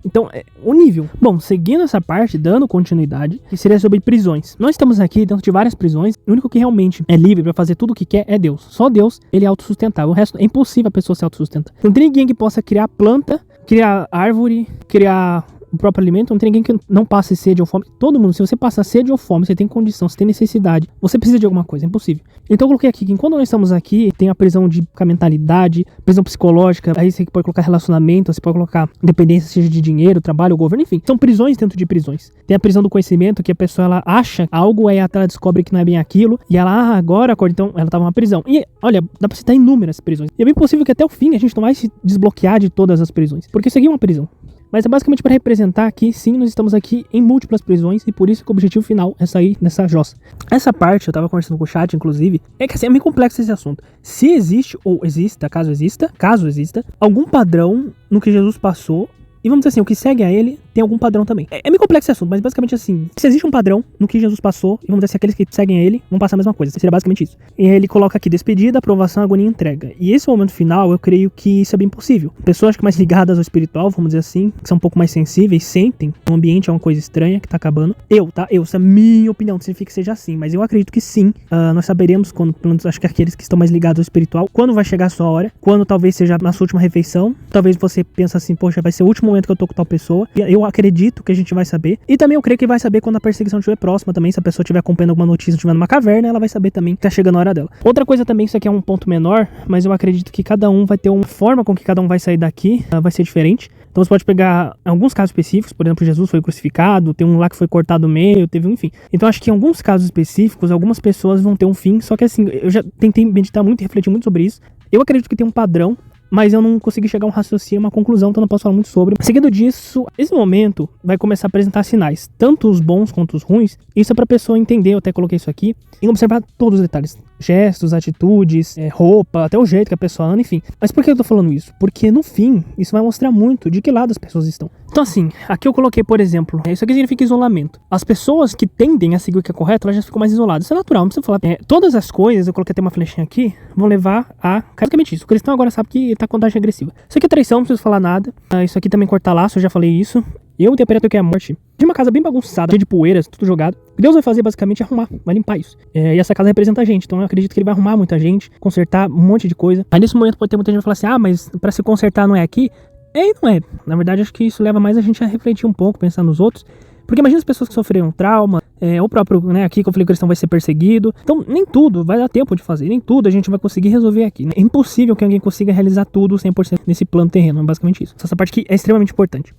Então, o nível. Bom, seguindo essa parte, dando continuidade, que seria sobre prisões. Nós estamos aqui dentro de várias prisões. O único que realmente é livre para fazer tudo o que quer é Deus. Só Deus, ele é autossustentável. O resto é impossível a pessoa se autossustentar. Não tem ninguém que possa criar planta, criar árvore, criar o próprio alimento, não tem ninguém que não passe sede ou fome. Todo mundo, se você passa sede ou fome, você tem condição, você tem necessidade, você precisa de alguma coisa, é impossível. Então eu coloquei aqui que enquanto nós estamos aqui, tem a prisão de mentalidade, prisão psicológica, aí você pode colocar relacionamento, você pode colocar dependência, seja de dinheiro, trabalho, governo, enfim. São prisões dentro de prisões. Tem a prisão do conhecimento, que a pessoa, ela acha algo, aí ela descobre que não é bem aquilo, e ela, agora, então, ela tava numa prisão. E, olha, dá pra citar inúmeras prisões. E é bem possível que até o fim a gente não vai se desbloquear de todas as prisões, porque isso aqui é uma prisão. Mas é basicamente para representar que sim, nós estamos aqui em múltiplas prisões, e por isso que o objetivo final é sair nessa jossa. Essa parte, eu tava conversando com o chat, inclusive, é que assim, é meio complexo esse assunto. Se existe, ou exista, caso exista, algum padrão no que Jesus passou, e vamos dizer assim, o que segue a ele tem algum padrão também. É meio complexo esse assunto, mas basicamente assim, se existe um padrão no que Jesus passou, e vamos dizer assim, aqueles que seguem a ele vão passar a mesma coisa. Seria basicamente isso. E ele coloca aqui despedida, aprovação, agonia e entrega. E esse momento final, eu creio que isso é bem possível. Pessoas que mais ligadas ao espiritual, vamos dizer assim, que são um pouco mais sensíveis, sentem o ambiente é uma coisa estranha que tá acabando. Essa é a minha opinião, não significa que seja assim, mas eu acredito que sim. Nós saberemos quando, pelo menos acho que aqueles que estão mais ligados ao espiritual, quando vai chegar a sua hora, quando talvez seja na sua última refeição, talvez você pense assim, poxa, vai ser o último momento que eu tô com tal pessoa. E eu acredito que a gente vai saber. E também eu creio que vai saber quando a perseguição estiver próxima também. Se a pessoa estiver acompanhando alguma notícia, estiver numa caverna, ela vai saber também que tá chegando a hora dela. Outra coisa também, isso aqui é um ponto menor, mas eu acredito que cada um vai ter uma forma com que cada um vai sair daqui, vai ser diferente. Então você pode pegar alguns casos específicos, por exemplo, Jesus foi crucificado, tem um lá que foi cortado no meio, teve um, enfim. Então acho que em alguns casos específicos, algumas pessoas vão ter um fim, só que assim, eu já tentei meditar muito e refletir muito sobre isso. Eu acredito que tem um padrão, mas eu não consegui chegar a um raciocínio, uma conclusão, então não posso falar muito sobre. Seguido disso, esse momento vai começar a apresentar sinais, tanto os bons quanto os ruins. Isso é pra pessoa entender, eu até coloquei isso aqui, e observar todos os detalhes. Gestos, atitudes, roupa, até o jeito que a pessoa anda, enfim. Mas por que eu tô falando isso? Porque no fim, isso vai mostrar muito de que lado as pessoas estão. Então assim, aqui eu coloquei, por exemplo, isso aqui significa isolamento. As pessoas que tendem a seguir o que é correto, elas já ficam mais isoladas. Isso é natural, não precisa falar. Todas as coisas, eu coloquei até uma flechinha aqui, vão levar a... basicamente isso. O cristão agora sabe que tá com contagem agressiva. Isso aqui é traição, não preciso falar nada. Isso aqui também cortar laço, eu já falei isso. Eu interpreto que é a morte de uma casa bem bagunçada, cheia de poeiras, tudo jogado. O que Deus vai fazer basicamente é arrumar, vai limpar isso. E essa casa representa a gente, então eu acredito que ele vai arrumar muita gente, consertar um monte de coisa. Aí nesse momento pode ter muita gente que vai falar assim, mas pra se consertar não é aqui? E não é. Na verdade acho que isso leva mais a gente a refletir um pouco, pensar nos outros. Porque imagina as pessoas que sofreram trauma, o próprio, aqui que eu falei que o cristão vai ser perseguido. Então nem tudo vai dar tempo de fazer, nem tudo a gente vai conseguir resolver aqui. É impossível que alguém consiga realizar tudo 100% nesse plano terreno, é basicamente isso. Essa parte aqui é extremamente importante.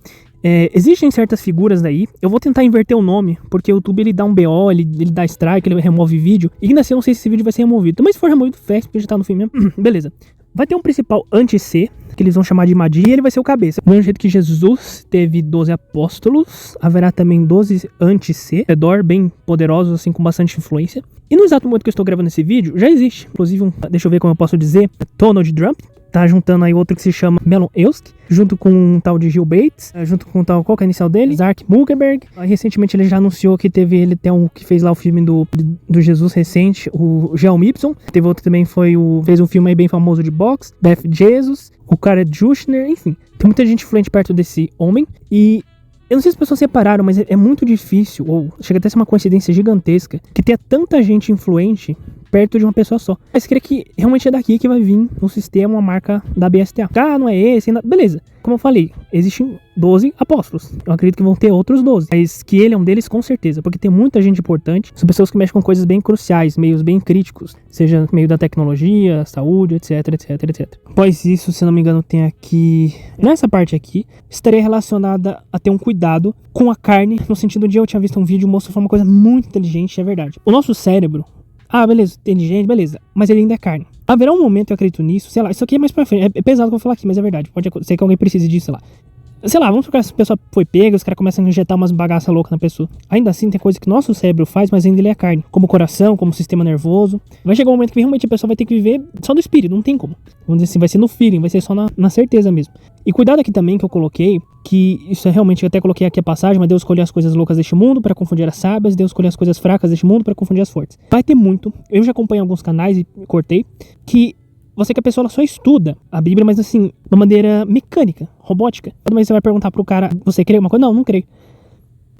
Existem certas figuras daí, eu vou tentar inverter o nome, porque o YouTube ele dá um BO, ele dá strike, ele remove vídeo, e ainda assim eu não sei se esse vídeo vai ser removido. Mas se for removido, fast, porque já tá no fim mesmo, beleza. Vai ter um principal anti-C, que eles vão chamar de Mahdi, e ele vai ser o cabeça. Do mesmo jeito que Jesus teve 12 apóstolos, haverá também 12 anti-C, redor, bem poderosos, assim, com bastante influência. E no exato momento que eu estou gravando esse vídeo, já existe, inclusive, deixa eu ver como eu posso dizer, Donald Trump, tá juntando aí outro que se chama Melon Eusk, junto com um tal de Gil Bates, junto com um tal, qual que é a inicial dele? Zark Zuckerberg. Recentemente ele já anunciou que teve, ele tem um que fez lá o filme do Jesus recente, o Jean Gibson. Teve outro também, fez um filme aí bem famoso de boxe, Beth Jesus, o cara Jushner, enfim. Tem muita gente influente perto desse homem, e eu não sei se as pessoas separaram, mas é muito difícil, ou chega até a ser uma coincidência gigantesca, que tenha tanta gente influente perto de uma pessoa só. Mas creio que realmente é daqui que vai vir um sistema, uma marca da BSTA. Não é esse, ainda... beleza. Como eu falei, existem 12 apóstolos. Eu acredito que vão ter outros 12. Mas que ele é um deles com certeza, porque tem muita gente importante. São pessoas que mexem com coisas bem cruciais, meios bem críticos. Seja meio da tecnologia, saúde, etc, etc, etc. Após isso, se não me engano, tem aqui... nessa parte aqui, estaria relacionada a ter um cuidado com a carne. No sentido de eu tinha visto um vídeo, o moço falou uma coisa muito inteligente, é verdade. O nosso cérebro... beleza, inteligente, beleza. Mas ele ainda é carne. Haverá um momento, eu acredito nisso, sei lá, isso aqui é mais pra frente, é pesado que eu vou falar aqui, mas é verdade. Pode ser que alguém precise disso, sei lá. Sei lá, vamos supor que essa pessoa foi pega, os caras começam a injetar umas bagaças loucas na pessoa. Ainda assim, tem coisa que nosso cérebro faz, mas ainda ele é carne. Como o coração, como o sistema nervoso. Vai chegar um momento que realmente a pessoa vai ter que viver só do espírito, não tem como. Vamos dizer assim, vai ser no feeling, vai ser só na certeza mesmo. E cuidado aqui também que eu coloquei, que isso é realmente, eu até coloquei aqui a passagem, mas Deus escolheu as coisas loucas deste mundo para confundir as sábias, Deus escolheu as coisas fracas deste mundo para confundir as fortes. Vai ter muito, eu já acompanho alguns canais e cortei, que você que a pessoa só estuda a Bíblia, mas assim, de uma maneira mecânica, robótica. Mas você vai perguntar pro cara, você crê alguma coisa? Não, não creio.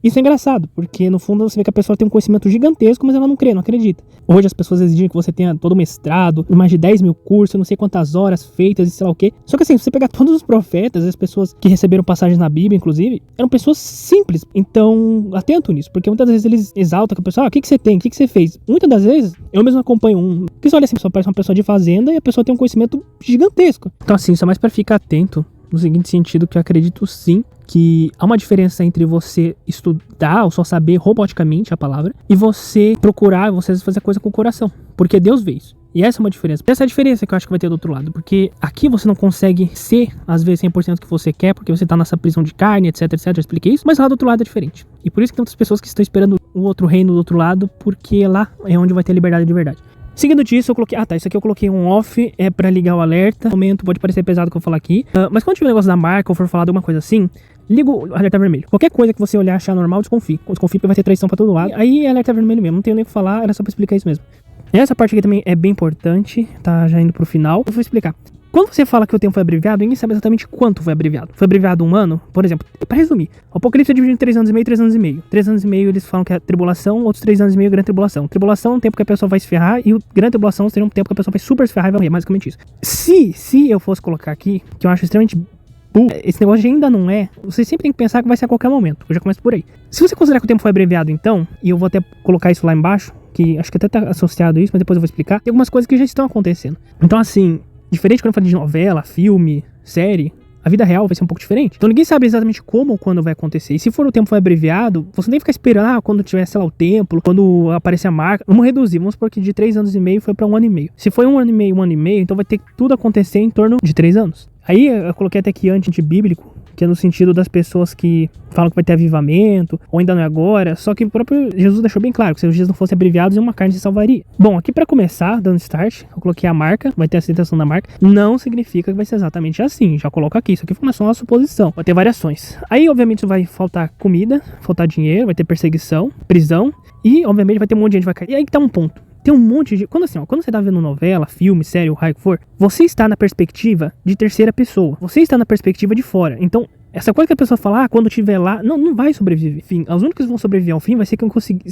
Isso é engraçado, porque no fundo você vê que a pessoa tem um conhecimento gigantesco, mas ela não crê, não acredita. Hoje as pessoas exigem que você tenha todo o mestrado, mais de 10 mil cursos, não sei quantas horas feitas e sei lá o quê. Só que assim, se você pegar todos os profetas, as pessoas que receberam passagens na Bíblia, inclusive, eram pessoas simples. Então, atento nisso, porque muitas vezes eles exaltam que a pessoa, o que você tem, o que você fez? Muitas das vezes, eu mesmo acompanho um, que você olha assim, a pessoa parece uma pessoa de fazenda e a pessoa tem um conhecimento gigantesco. Então assim, isso é mais pra ficar atento, no seguinte sentido, que eu acredito sim que há uma diferença entre você estudar ou só saber roboticamente a palavra e você procurar, você fazer a coisa com o coração, porque Deus vê isso. E essa é uma diferença. Essa é a diferença que eu acho que vai ter do outro lado, porque aqui você não consegue ser, às vezes, 100% o que você quer, porque você tá nessa prisão de carne, etc, etc, eu expliquei isso, mas lá do outro lado é diferente. E por isso que tem outras pessoas que estão esperando o outro reino do outro lado, porque lá é onde vai ter liberdade de verdade. Seguindo disso, eu coloquei... isso aqui eu coloquei um off, é pra ligar o alerta. No momento pode parecer pesado o que eu vou falar aqui, mas quando tiver um negócio da marca ou for falar de alguma coisa assim, liga o alerta vermelho. Qualquer coisa que você olhar achar normal, desconfie. Desconfie porque vai ter traição pra todo lado. Aí é alerta vermelho mesmo, não tenho nem o que falar, era só pra explicar isso mesmo. Essa parte aqui também é bem importante, tá já indo pro final. Eu vou explicar. Quando você fala que o tempo foi abreviado, ninguém sabe exatamente quanto foi abreviado. Foi abreviado um ano? Por exemplo, para resumir, o Apocalipse é dividido em 3 anos e meio e 3 anos e meio. 3 anos e meio eles falam que é tribulação, outros 3 anos e meio é grande tribulação. Tribulação é um tempo que a pessoa vai se ferrar e o grande tribulação seria um tempo que a pessoa vai super se ferrar e vai morrer, basicamente isso. Se eu fosse colocar aqui, que eu acho extremamente burro, esse negócio ainda não é, você sempre tem que pensar que vai ser a qualquer momento. Eu já começo por aí. Se você considerar que o tempo foi abreviado então, e eu vou até colocar isso lá embaixo, que acho que até tá associado a isso, mas depois eu vou explicar, tem algumas coisas que já estão acontecendo. Então assim, diferente quando eu falo de novela, filme, série, a vida real vai ser um pouco diferente. Então ninguém sabe exatamente como ou quando vai acontecer. E se for o tempo foi abreviado, você nem ficar esperando, quando tiver, sei lá, o templo, quando aparecer a marca. Vamos reduzir, vamos supor que de 3 anos e meio foi pra 1 ano e meio. Se foi 1 ano e meio, então vai ter que tudo acontecer em torno de 3 anos. Aí eu coloquei até aqui antibíblico, que é no sentido das pessoas que falam que vai ter avivamento, ou ainda não é agora, só que o próprio Jesus deixou bem claro que se os dias não fossem abreviados, uma carne se salvaria. Bom, aqui pra começar, dando start, eu coloquei a marca, vai ter a citação da marca, não significa que vai ser exatamente assim, já coloco aqui, isso aqui foi só uma suposição, vai ter variações. Aí, obviamente, vai faltar comida, faltar dinheiro, vai ter perseguição, prisão, e, obviamente, vai ter um monte de gente que vai cair. E aí que tá um ponto. Tem um monte de... Quando você tá vendo novela, filme, série, o raio que for, você está na perspectiva de terceira pessoa. Você está na perspectiva de fora. Então, essa coisa que a pessoa fala, quando estiver lá, não vai sobreviver. Enfim, os únicos que vão sobreviver ao fim vai ser quem conseguir...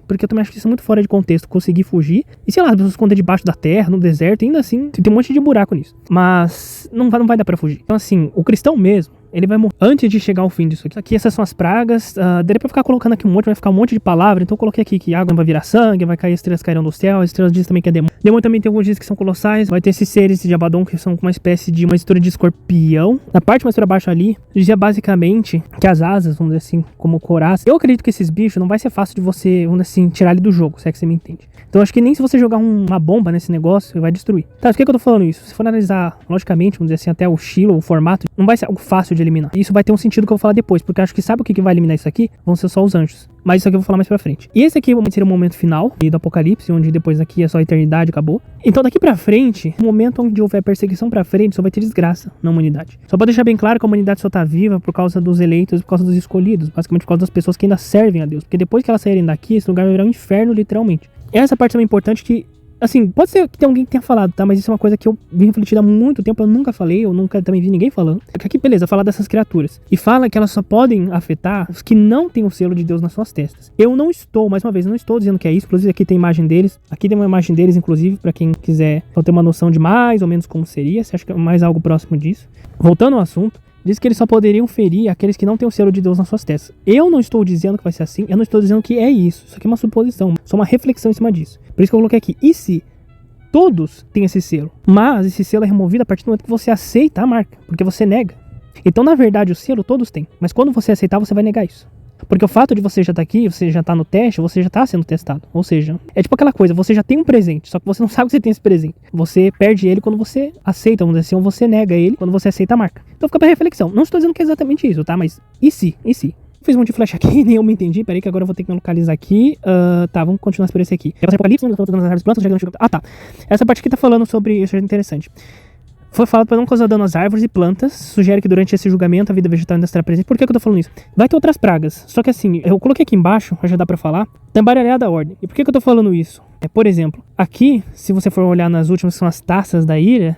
Porque eu também acho que isso é muito fora de contexto, conseguir fugir. E sei lá, as pessoas esconder debaixo da terra, no deserto, ainda assim, tem um monte de buraco nisso. Mas não vai dar pra fugir. Então assim, o cristão mesmo, ele vai morrer antes de chegar ao fim disso aqui. Essas são as pragas. Daria pra ficar colocando aqui vai ficar um monte de palavra. Então eu coloquei aqui que água vai virar sangue, vai cair, estrelas cairão do céu. As estrelas dizem também que é demônio. Demônio também tem alguns dias que são colossais. Vai ter esses seres de Abaddon que são uma espécie de uma mistura de escorpião. Na parte mais pra baixo ali, dizia basicamente que as asas, vamos dizer assim, como coraça. Eu acredito que esses bichos não vai ser fácil de você, vamos dizer assim, tirar ele do jogo, se é que você me entende. Então acho que nem se você jogar uma bomba nesse negócio, vai destruir. Tá, por que eu tô falando isso? Se for analisar, logicamente, vamos dizer assim, até o estilo, o formato, não vai ser algo fácil de eliminar. Isso vai ter um sentido que eu vou falar depois, porque acho que sabe o que vai eliminar isso aqui? Vão ser só os anjos. Mas isso aqui eu vou falar mais pra frente. E esse aqui seria o momento final do Apocalipse, onde depois daqui é só a eternidade, acabou. Então daqui pra frente, o momento onde houver perseguição pra frente, só vai ter desgraça na humanidade. Só pra deixar bem claro que a humanidade só tá viva por causa dos eleitos, por causa dos escolhidos, basicamente por causa das pessoas que ainda servem a Deus. Porque depois que elas saírem daqui, esse lugar vai virar um inferno, literalmente. Essa parte também é importante que, assim, pode ser que tenha alguém que tenha falado, tá? Mas isso é uma coisa que eu vim refletindo há muito tempo, eu nunca falei, eu nunca também vi ninguém falando. Aqui, beleza, falar dessas criaturas. E fala que elas só podem afetar os que não têm o selo de Deus nas suas testas. Eu não estou, mais uma vez, não estou dizendo que é isso. Inclusive, aqui tem imagem deles. Aqui tem uma imagem deles, inclusive, pra quem quiser ter uma noção de mais ou menos como seria. Você acha que é mais algo próximo disso? Voltando ao assunto. Diz que eles só poderiam ferir aqueles que não têm o selo de Deus nas suas testas. Eu não estou dizendo que vai ser assim, eu não estou dizendo que é isso. Isso aqui é uma suposição, só uma reflexão em cima disso. Por isso que eu coloquei aqui, e se todos têm esse selo? Mas esse selo é removido a partir do momento que você aceita a marca, porque você nega. Então, na verdade, o selo todos têm, mas quando você aceitar, você vai negar isso. Porque o fato de você já estar aqui, você já estar no teste, você já está sendo testado. Ou seja, é tipo aquela coisa, você já tem um presente, só que você não sabe que você tem esse presente. Você perde ele quando você aceita, vamos dizer assim, ou você nega ele quando você aceita a marca. Então fica pra reflexão. Não estou dizendo que é exatamente isso, tá? Mas e se? E se? Fiz um monte de flash aqui, nem eu me entendi. Peraí que agora eu vou ter que me localizar aqui. Tá, vamos continuar por esse aqui. Apocalipse, plantas, tá. Essa parte aqui tá falando sobre, isso é interessante. Foi falado para não causar dano às árvores e plantas. Sugere que durante esse julgamento a vida vegetal ainda estará presente. Por que eu tô falando isso? Vai ter outras pragas. Só que assim, eu coloquei aqui embaixo, já dá pra falar, tambareada a ordem. E por que eu tô falando isso? Por exemplo, aqui, se você for olhar nas últimas, que são as taças da ira,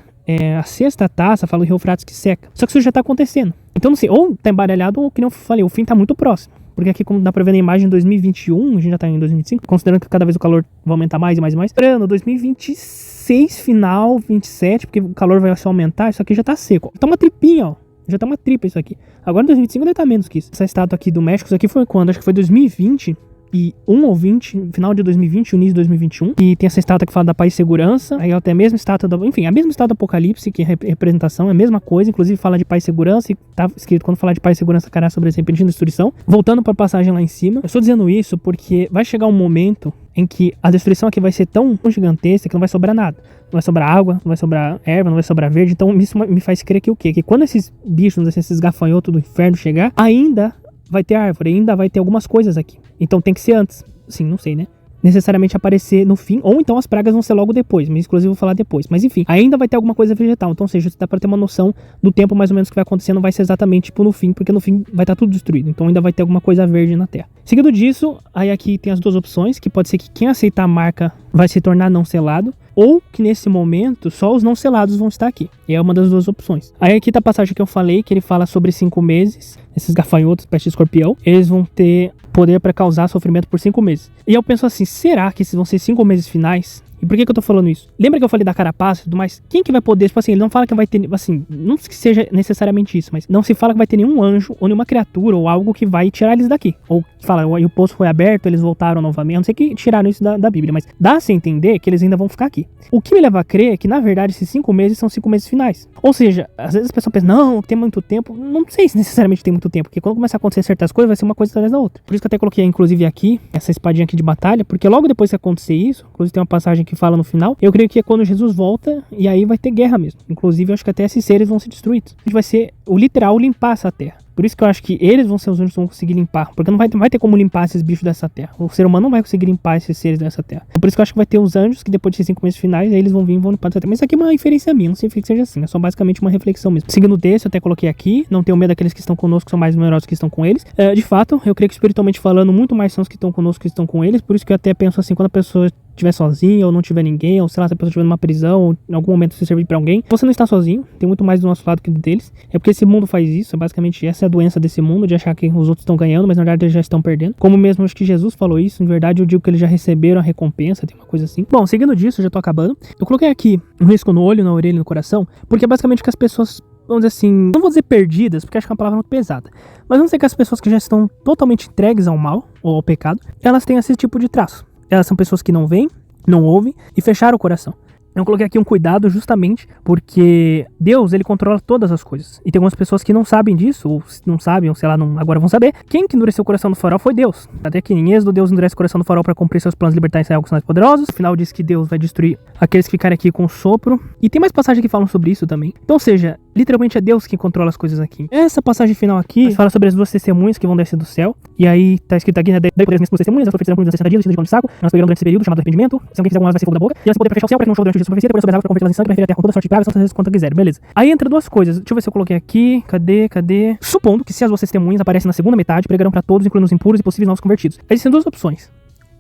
a sexta taça fala o rio Eufrates que seca. Só que isso já tá acontecendo. Então não sei, ou tá embaralhado ou, que não falei, o fim tá muito próximo. porque aqui, como dá pra ver na imagem, 2021, a gente já tá em 2025, considerando que cada vez o calor vai aumentar mais e mais e mais. Esperando, 2026 final, 27, porque o calor vai só aumentar, isso aqui já tá seco. Tá uma tripinha, ó. Já tá uma tripa isso aqui. Agora em 2025 deve estar menos que isso. Essa estátua aqui do México, isso aqui foi quando? Acho que foi 2020. E ou 20, final de 2020, início de 2021. E tem essa estátua que fala da paz e segurança. Aí tem a mesma estátua, enfim, a mesma estátua do Apocalipse, que é representação, é a mesma coisa. Inclusive fala de paz e segurança. E tá escrito quando falar de paz e segurança, cara, sobre essa repentina destruição. Voltando pra passagem lá em cima. Eu estou dizendo isso porque vai chegar um momento em que a destruição aqui vai ser tão gigantesca que não vai sobrar nada. Não vai sobrar água, não vai sobrar erva, não vai sobrar verde. Então isso me faz crer que o quê? Que quando esses bichos, esses gafanhotos do inferno chegar, ainda vai ter árvore, ainda vai ter algumas coisas aqui. Então tem que ser antes. Sim, não sei, né? Necessariamente aparecer no fim, ou então as pragas vão ser logo depois, mas inclusive eu vou falar depois. Mas enfim, ainda vai ter alguma coisa vegetal, então ou seja, dá pra ter uma noção do tempo mais ou menos que vai acontecer, não vai ser exatamente tipo no fim, porque no fim vai estar tudo destruído, então ainda vai ter alguma coisa verde na Terra. Seguido disso, aí aqui tem as duas opções, que pode ser que quem aceitar a marca vai se tornar não selado, ou que nesse momento só os não selados vão estar aqui. E é uma das duas opções. Aí aqui tá a passagem que eu falei, que ele fala sobre 5 meses, esses gafanhotos, peste de escorpião, eles vão ter poder para causar sofrimento por 5 meses. E eu penso assim, será que esses vão ser 5 meses finais? E por que eu tô falando isso? Lembra que eu falei da carapaça e tudo mais? Quem que vai poder, tipo assim, ele não fala que vai ter, assim, não que seja necessariamente isso, mas não se fala que vai ter nenhum anjo ou nenhuma criatura ou algo que vai tirar eles daqui. Ou fala, e o poço foi aberto, eles voltaram novamente, não sei que tiraram isso da Bíblia, mas dá-se a entender que eles ainda vão ficar aqui. O que me leva a crer é que, na verdade, esses 5 meses são 5 meses finais. Ou seja, às vezes a pessoa pensa, não, tem muito tempo. Não sei se necessariamente tem muito tempo, porque quando começar a acontecer certas coisas, vai ser uma coisa atrás da outra. Por isso que eu até coloquei, inclusive, aqui, essa espadinha aqui de batalha, porque logo depois que acontecer isso, inclusive tem uma passagem que fala no final, eu creio que é quando Jesus volta, e aí vai ter guerra mesmo. Inclusive, eu acho que até esses seres vão ser destruídos. A gente vai ser, o literal, limpar essa terra. Por isso que eu acho que eles vão ser os únicos que vão conseguir limpar. Porque não vai ter como limpar esses bichos dessa terra. O ser humano não vai conseguir limpar esses seres dessa terra. Por isso que eu acho que vai ter os anjos, que depois de 5 meses finais, aí eles vão vir e vão limpar essa terra. Mas isso aqui é uma inferência minha, não significa que seja assim. É só basicamente uma reflexão mesmo. Seguindo o texto, eu até coloquei aqui. Não tenho medo daqueles que estão conosco, que são mais numerosos que estão com eles. De fato, eu creio que espiritualmente falando, muito mais são os que estão conosco que estão com eles. Por isso que eu até penso assim, quando a pessoa estiver sozinha, ou não tiver ninguém, ou sei lá, se a pessoa estiver numa prisão, ou em algum momento você servir pra alguém, você não está sozinho, tem muito mais do nosso lado que do deles. É porque esse mundo faz isso, basicamente essa é a doença desse mundo, de achar que os outros estão ganhando, mas na verdade eles já estão perdendo. Como mesmo acho que Jesus falou isso, em verdade eu digo que eles já receberam a recompensa, tem uma coisa assim. Bom, seguindo disso, eu já tô acabando. Eu coloquei aqui um risco no olho, na orelha e no coração, porque é basicamente que as pessoas, vamos dizer assim, não vou dizer perdidas, porque acho que é uma palavra muito pesada, mas vamos dizer que as pessoas que já estão totalmente entregues ao mal, ou ao pecado, elas têm esse tipo de traço. Elas são pessoas que não veem, não ouvem e fecharam o coração. Eu coloquei aqui um cuidado justamente porque Deus, ele controla todas as coisas. E tem algumas pessoas que não sabem disso, ou não sabem, ou sei lá, agora vão saber. Quem que endureceu o coração do faraó foi Deus. Até que em Êxodo, Deus endurece o coração do faraó para cumprir seus planos de libertar Israel com sinais poderosos. No final diz que Deus vai destruir aqueles que ficarem aqui com sopro. E tem mais passagens que falam sobre isso também. Então, ou seja, literalmente é Deus que controla as coisas aqui. Essa passagem final aqui fala sobre as duas testemunhas que vão descer do céu. E aí tá escrito aqui, né? Daí poderes minhas testemunhas, elas profetizarão por 60 dias, de saco. Elas pegarão durante esse período chamado arrependimento. Se alguém fizer alguma coisa, vai ser fogo da boca. E elas vão poder fechar o céu para que não chove durante o dia sobre a profecia, depois sobre as águas para converter elas em sangue, para ferir a terra com toda sorte de pragas, tantas vezes quanto quiser. Beleza. Aí entra duas coisas. Deixa eu ver se eu coloquei aqui. Cadê? Supondo que se as duas testemunhas aparecem na segunda metade, pregarão para todos, incluindo os impuros e possíveis novos convertidos. Existem duas opções.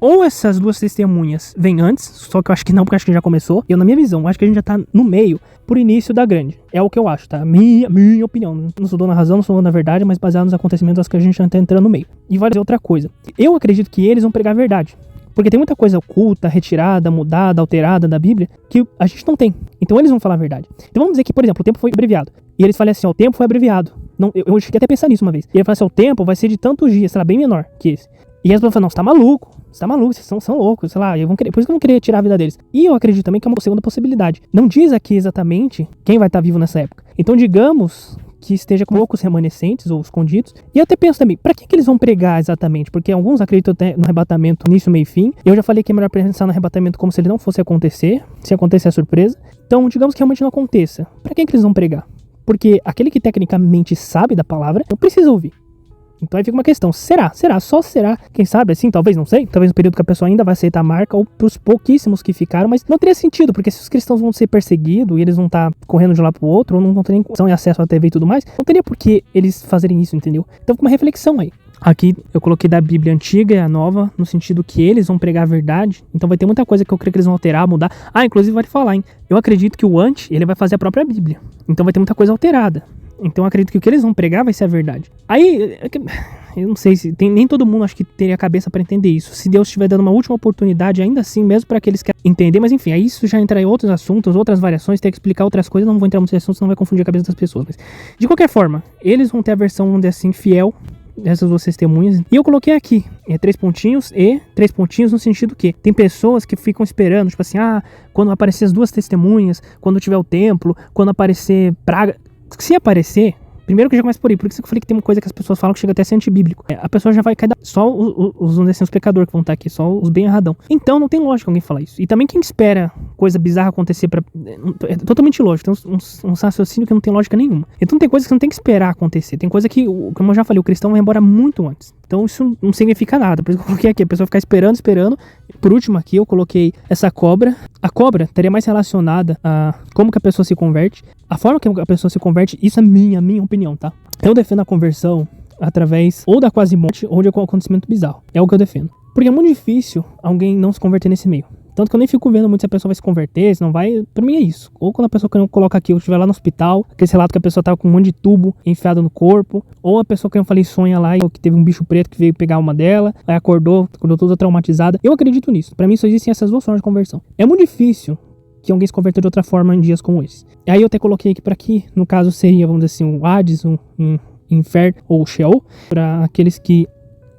Ou essas duas testemunhas vêm antes, só que eu acho que não, porque eu acho que já começou. E eu, na minha visão, acho que a gente já tá no meio, por início da grande. É o que eu acho, tá? Minha opinião. Não sou dono da razão, não sou dono da verdade, mas baseado nos acontecimentos, acho que a gente já tá entrando no meio. E vai dizer outra coisa. Eu acredito que eles vão pregar a verdade. Porque tem muita coisa oculta, retirada, mudada, alterada da Bíblia, que a gente não tem. Então eles vão falar a verdade. Então vamos dizer que, por exemplo, o tempo foi abreviado. E eles falam assim, ó, o tempo foi abreviado. Não, eu cheguei até a pensar nisso uma vez. E ele fala assim, ó, o tempo vai ser de tantos dias, sei lá, bem menor que esse. E eles vão falar, não, você tá maluco, vocês são loucos, sei lá, por isso que eu não queria tirar a vida deles. E eu acredito também que é uma segunda possibilidade. Não diz aqui exatamente quem vai estar vivo nessa época. Então digamos que esteja com loucos remanescentes ou escondidos. E eu até penso também, pra que eles vão pregar exatamente? Porque alguns acreditam até no arrebatamento início, meio e fim. Eu já falei que é melhor pensar no arrebatamento como se ele não fosse acontecer, se acontecer a surpresa. Então digamos que realmente não aconteça. Pra que eles vão pregar? Porque aquele que tecnicamente sabe da palavra, não precisa ouvir. Então aí fica uma questão, será? Só será? Quem sabe assim? Talvez, não sei. Talvez no período que a pessoa ainda vai aceitar a marca, ou pros pouquíssimos que ficaram, mas não teria sentido, porque se os cristãos vão ser perseguidos e eles vão estar correndo de um lado pro outro, ou não vão ter nem condição e acesso à TV e tudo mais, não teria por que eles fazerem isso, entendeu? Então fica uma reflexão aí. Aqui eu coloquei da Bíblia antiga e a nova, no sentido que eles vão pregar a verdade. Então vai ter muita coisa que eu creio que eles vão alterar, mudar. Inclusive vai falar, hein? Eu acredito que o ele vai fazer a própria Bíblia. Então vai ter muita coisa alterada. Então eu acredito que o que eles vão pregar vai ser a verdade. Aí, eu não sei se nem todo mundo acho que teria a cabeça pra entender isso. Se Deus estiver dando uma última oportunidade, ainda assim, mesmo pra aqueles que entender, mas enfim, aí isso já entra em outros assuntos, outras variações, tem que explicar outras coisas, não vou entrar muito nesse assunto, senão vai confundir a cabeça das pessoas. Mas, de qualquer forma, eles vão ter a versão, vamos dizer assim, fiel dessas duas testemunhas. E eu coloquei aqui, 3 pontinhos e 3 pontinhos no sentido que tem pessoas que ficam esperando, tipo assim, quando aparecer as duas testemunhas, quando tiver o templo, quando aparecer praga. Se aparecer, primeiro que já começa por aí, por isso que eu falei que tem uma coisa que as pessoas falam que chega até a ser antibíblico. A pessoa já vai cair só os pecadores que vão estar aqui, só os bem erradão. Então não tem lógica alguém falar isso. E também quem espera coisa bizarra acontecer é totalmente lógico. Tem um raciocínio que não tem lógica nenhuma. Então tem coisa que você não tem que esperar acontecer. Tem coisa que, como eu já falei, o cristão vai embora muito antes. Então isso não significa nada. Por isso que eu coloquei aqui, a pessoa ficar esperando. Por último aqui eu coloquei essa cobra. A cobra estaria mais relacionada a como que a pessoa se converte. A forma que a pessoa se converte, isso é minha opinião, tá? Eu defendo a conversão através ou da quase morte ou de algum acontecimento bizarro. É o que eu defendo. Porque é muito difícil alguém não se converter nesse meio. Tanto que eu nem fico vendo muito se a pessoa vai se converter, se não vai. Pra mim é isso. Ou quando a pessoa que eu coloco aqui, eu estiver lá no hospital, aquele relato que a pessoa tava com um monte de tubo enfiado no corpo. Ou a pessoa que eu falei sonha lá e que teve um bicho preto que veio pegar uma dela, aí acordou toda traumatizada. Eu acredito nisso. Pra mim só existem essas duas formas de conversão. É muito difícil que alguém se converta de outra forma em dias como esses. Aí eu até coloquei aqui pra aqui, no caso seria, vamos dizer assim, o Hades, um inferno ou o Sheol, pra aqueles que...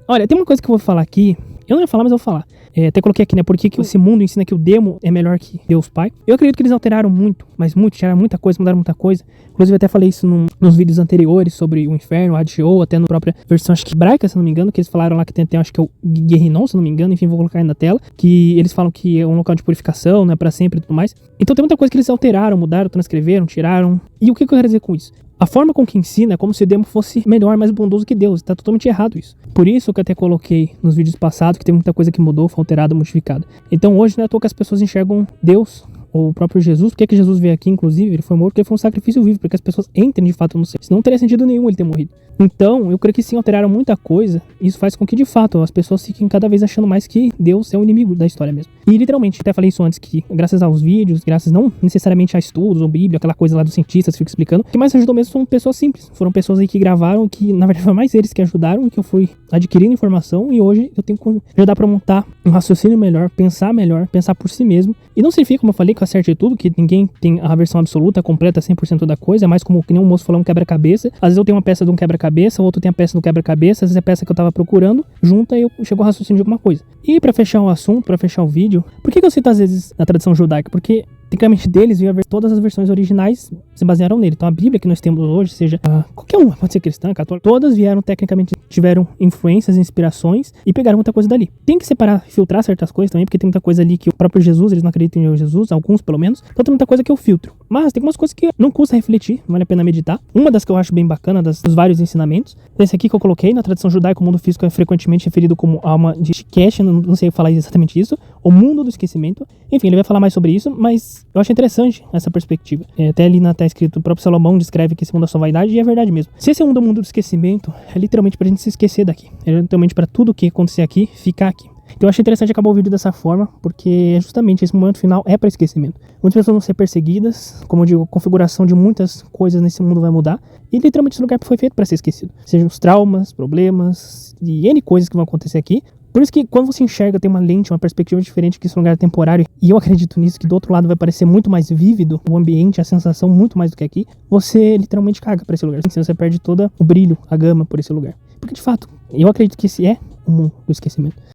Olha, tem uma coisa que eu vou falar aqui, eu não ia falar, mas eu vou falar. Até coloquei aqui, né, por que esse mundo ensina que o demo é melhor que Deus Pai. Eu acredito que eles alteraram muito, mas muito, tiraram muita coisa, mudaram muita coisa. Inclusive eu até falei isso nos vídeos anteriores sobre o inferno, o Hades, Sheol, até na própria versão, acho que hebraica, se não me engano, que eles falaram lá que tem até, acho que é o Guerrinon, se não me engano, enfim, vou colocar aí na tela, que eles falam que é um local de purificação, né, pra sempre e tudo mais. Então tem muita coisa que eles alteraram, mudaram, transcreveram, tiraram. E o que eu quero dizer com isso? A forma com que ensina é como se o demo fosse melhor, mais bondoso que Deus. Tá totalmente errado isso. Por isso que eu até coloquei nos vídeos passados que tem muita coisa que mudou, foi alterada, modificada. Então hoje não é à toa que as pessoas enxergam Deus, ou o próprio Jesus. Por que Jesus veio aqui, inclusive? Ele foi morto porque ele foi um sacrifício vivo, porque as pessoas entrem de fato no céu. Senão não teria sentido nenhum ele ter morrido. Então, eu creio que sim, alteraram muita coisa. Isso faz com que, de fato, as pessoas fiquem cada vez achando mais que Deus é o inimigo da história mesmo. E, literalmente, até falei isso antes, que graças aos vídeos, graças não necessariamente a estudos ou Bíblia, aquela coisa lá dos cientistas que ficam explicando, o que mais ajudou mesmo são pessoas simples. Foram pessoas aí que gravaram, que, na verdade, foi mais eles que ajudaram, e que eu fui adquirindo informação, e hoje eu tenho que ajudar pra montar um raciocínio melhor, pensar por si mesmo. E não significa, como eu falei, que eu acerte tudo, que ninguém tem a versão absoluta, completa, 100% da coisa. É mais como que nem um moço falando um quebra-cabeça. Às vezes eu tenho uma peça de um quebra-cabeça, o outro tem a peça do quebra-cabeça, às vezes é a peça que eu tava procurando, junta e eu chego ao raciocínio de alguma coisa. E pra fechar o assunto, pra fechar o vídeo, por que eu cito às vezes na tradição judaica? Porque tecnicamente deles, todas as versões originais se basearam nele. Então a Bíblia que nós temos hoje, seja qualquer uma, pode ser cristã, católica, todas vieram tecnicamente, tiveram influências, inspirações e pegaram muita coisa dali. Tem que separar, filtrar certas coisas também, porque tem muita coisa ali que o próprio Jesus, eles não acreditam em Jesus, alguns pelo menos. Então tem muita coisa que eu filtro. Mas tem algumas coisas que não custa refletir, não vale a pena meditar. Uma das que eu acho bem bacana, dos vários ensinamentos, esse aqui que eu coloquei, na tradição judaica, o mundo físico é frequentemente referido como alma de Shikesh, não sei falar exatamente isso, o mundo do esquecimento. Enfim, ele vai falar mais sobre isso, mas eu acho interessante essa perspectiva. Até ali tá escrito, o próprio Salomão descreve que esse mundo é só vaidade, e é verdade mesmo. Se esse mundo é o mundo do esquecimento, é literalmente pra gente se esquecer daqui. É literalmente pra tudo que acontecer aqui, ficar aqui. Então eu acho interessante acabar o vídeo dessa forma, porque justamente esse momento final é para esquecimento. Muitas pessoas vão ser perseguidas, como eu digo, a configuração de muitas coisas nesse mundo vai mudar, e literalmente esse lugar foi feito para ser esquecido. Sejam os traumas, problemas e N coisas que vão acontecer aqui. Por isso que quando você enxerga, tem uma lente, uma perspectiva diferente, que esse lugar é temporário, e eu acredito nisso, que do outro lado vai parecer muito mais vívido o ambiente, a sensação muito mais do que aqui, você literalmente caga para esse lugar. Assim, você perde todo o brilho, a gama por esse lugar. Porque de fato, eu acredito que esse é o mundo do esquecimento.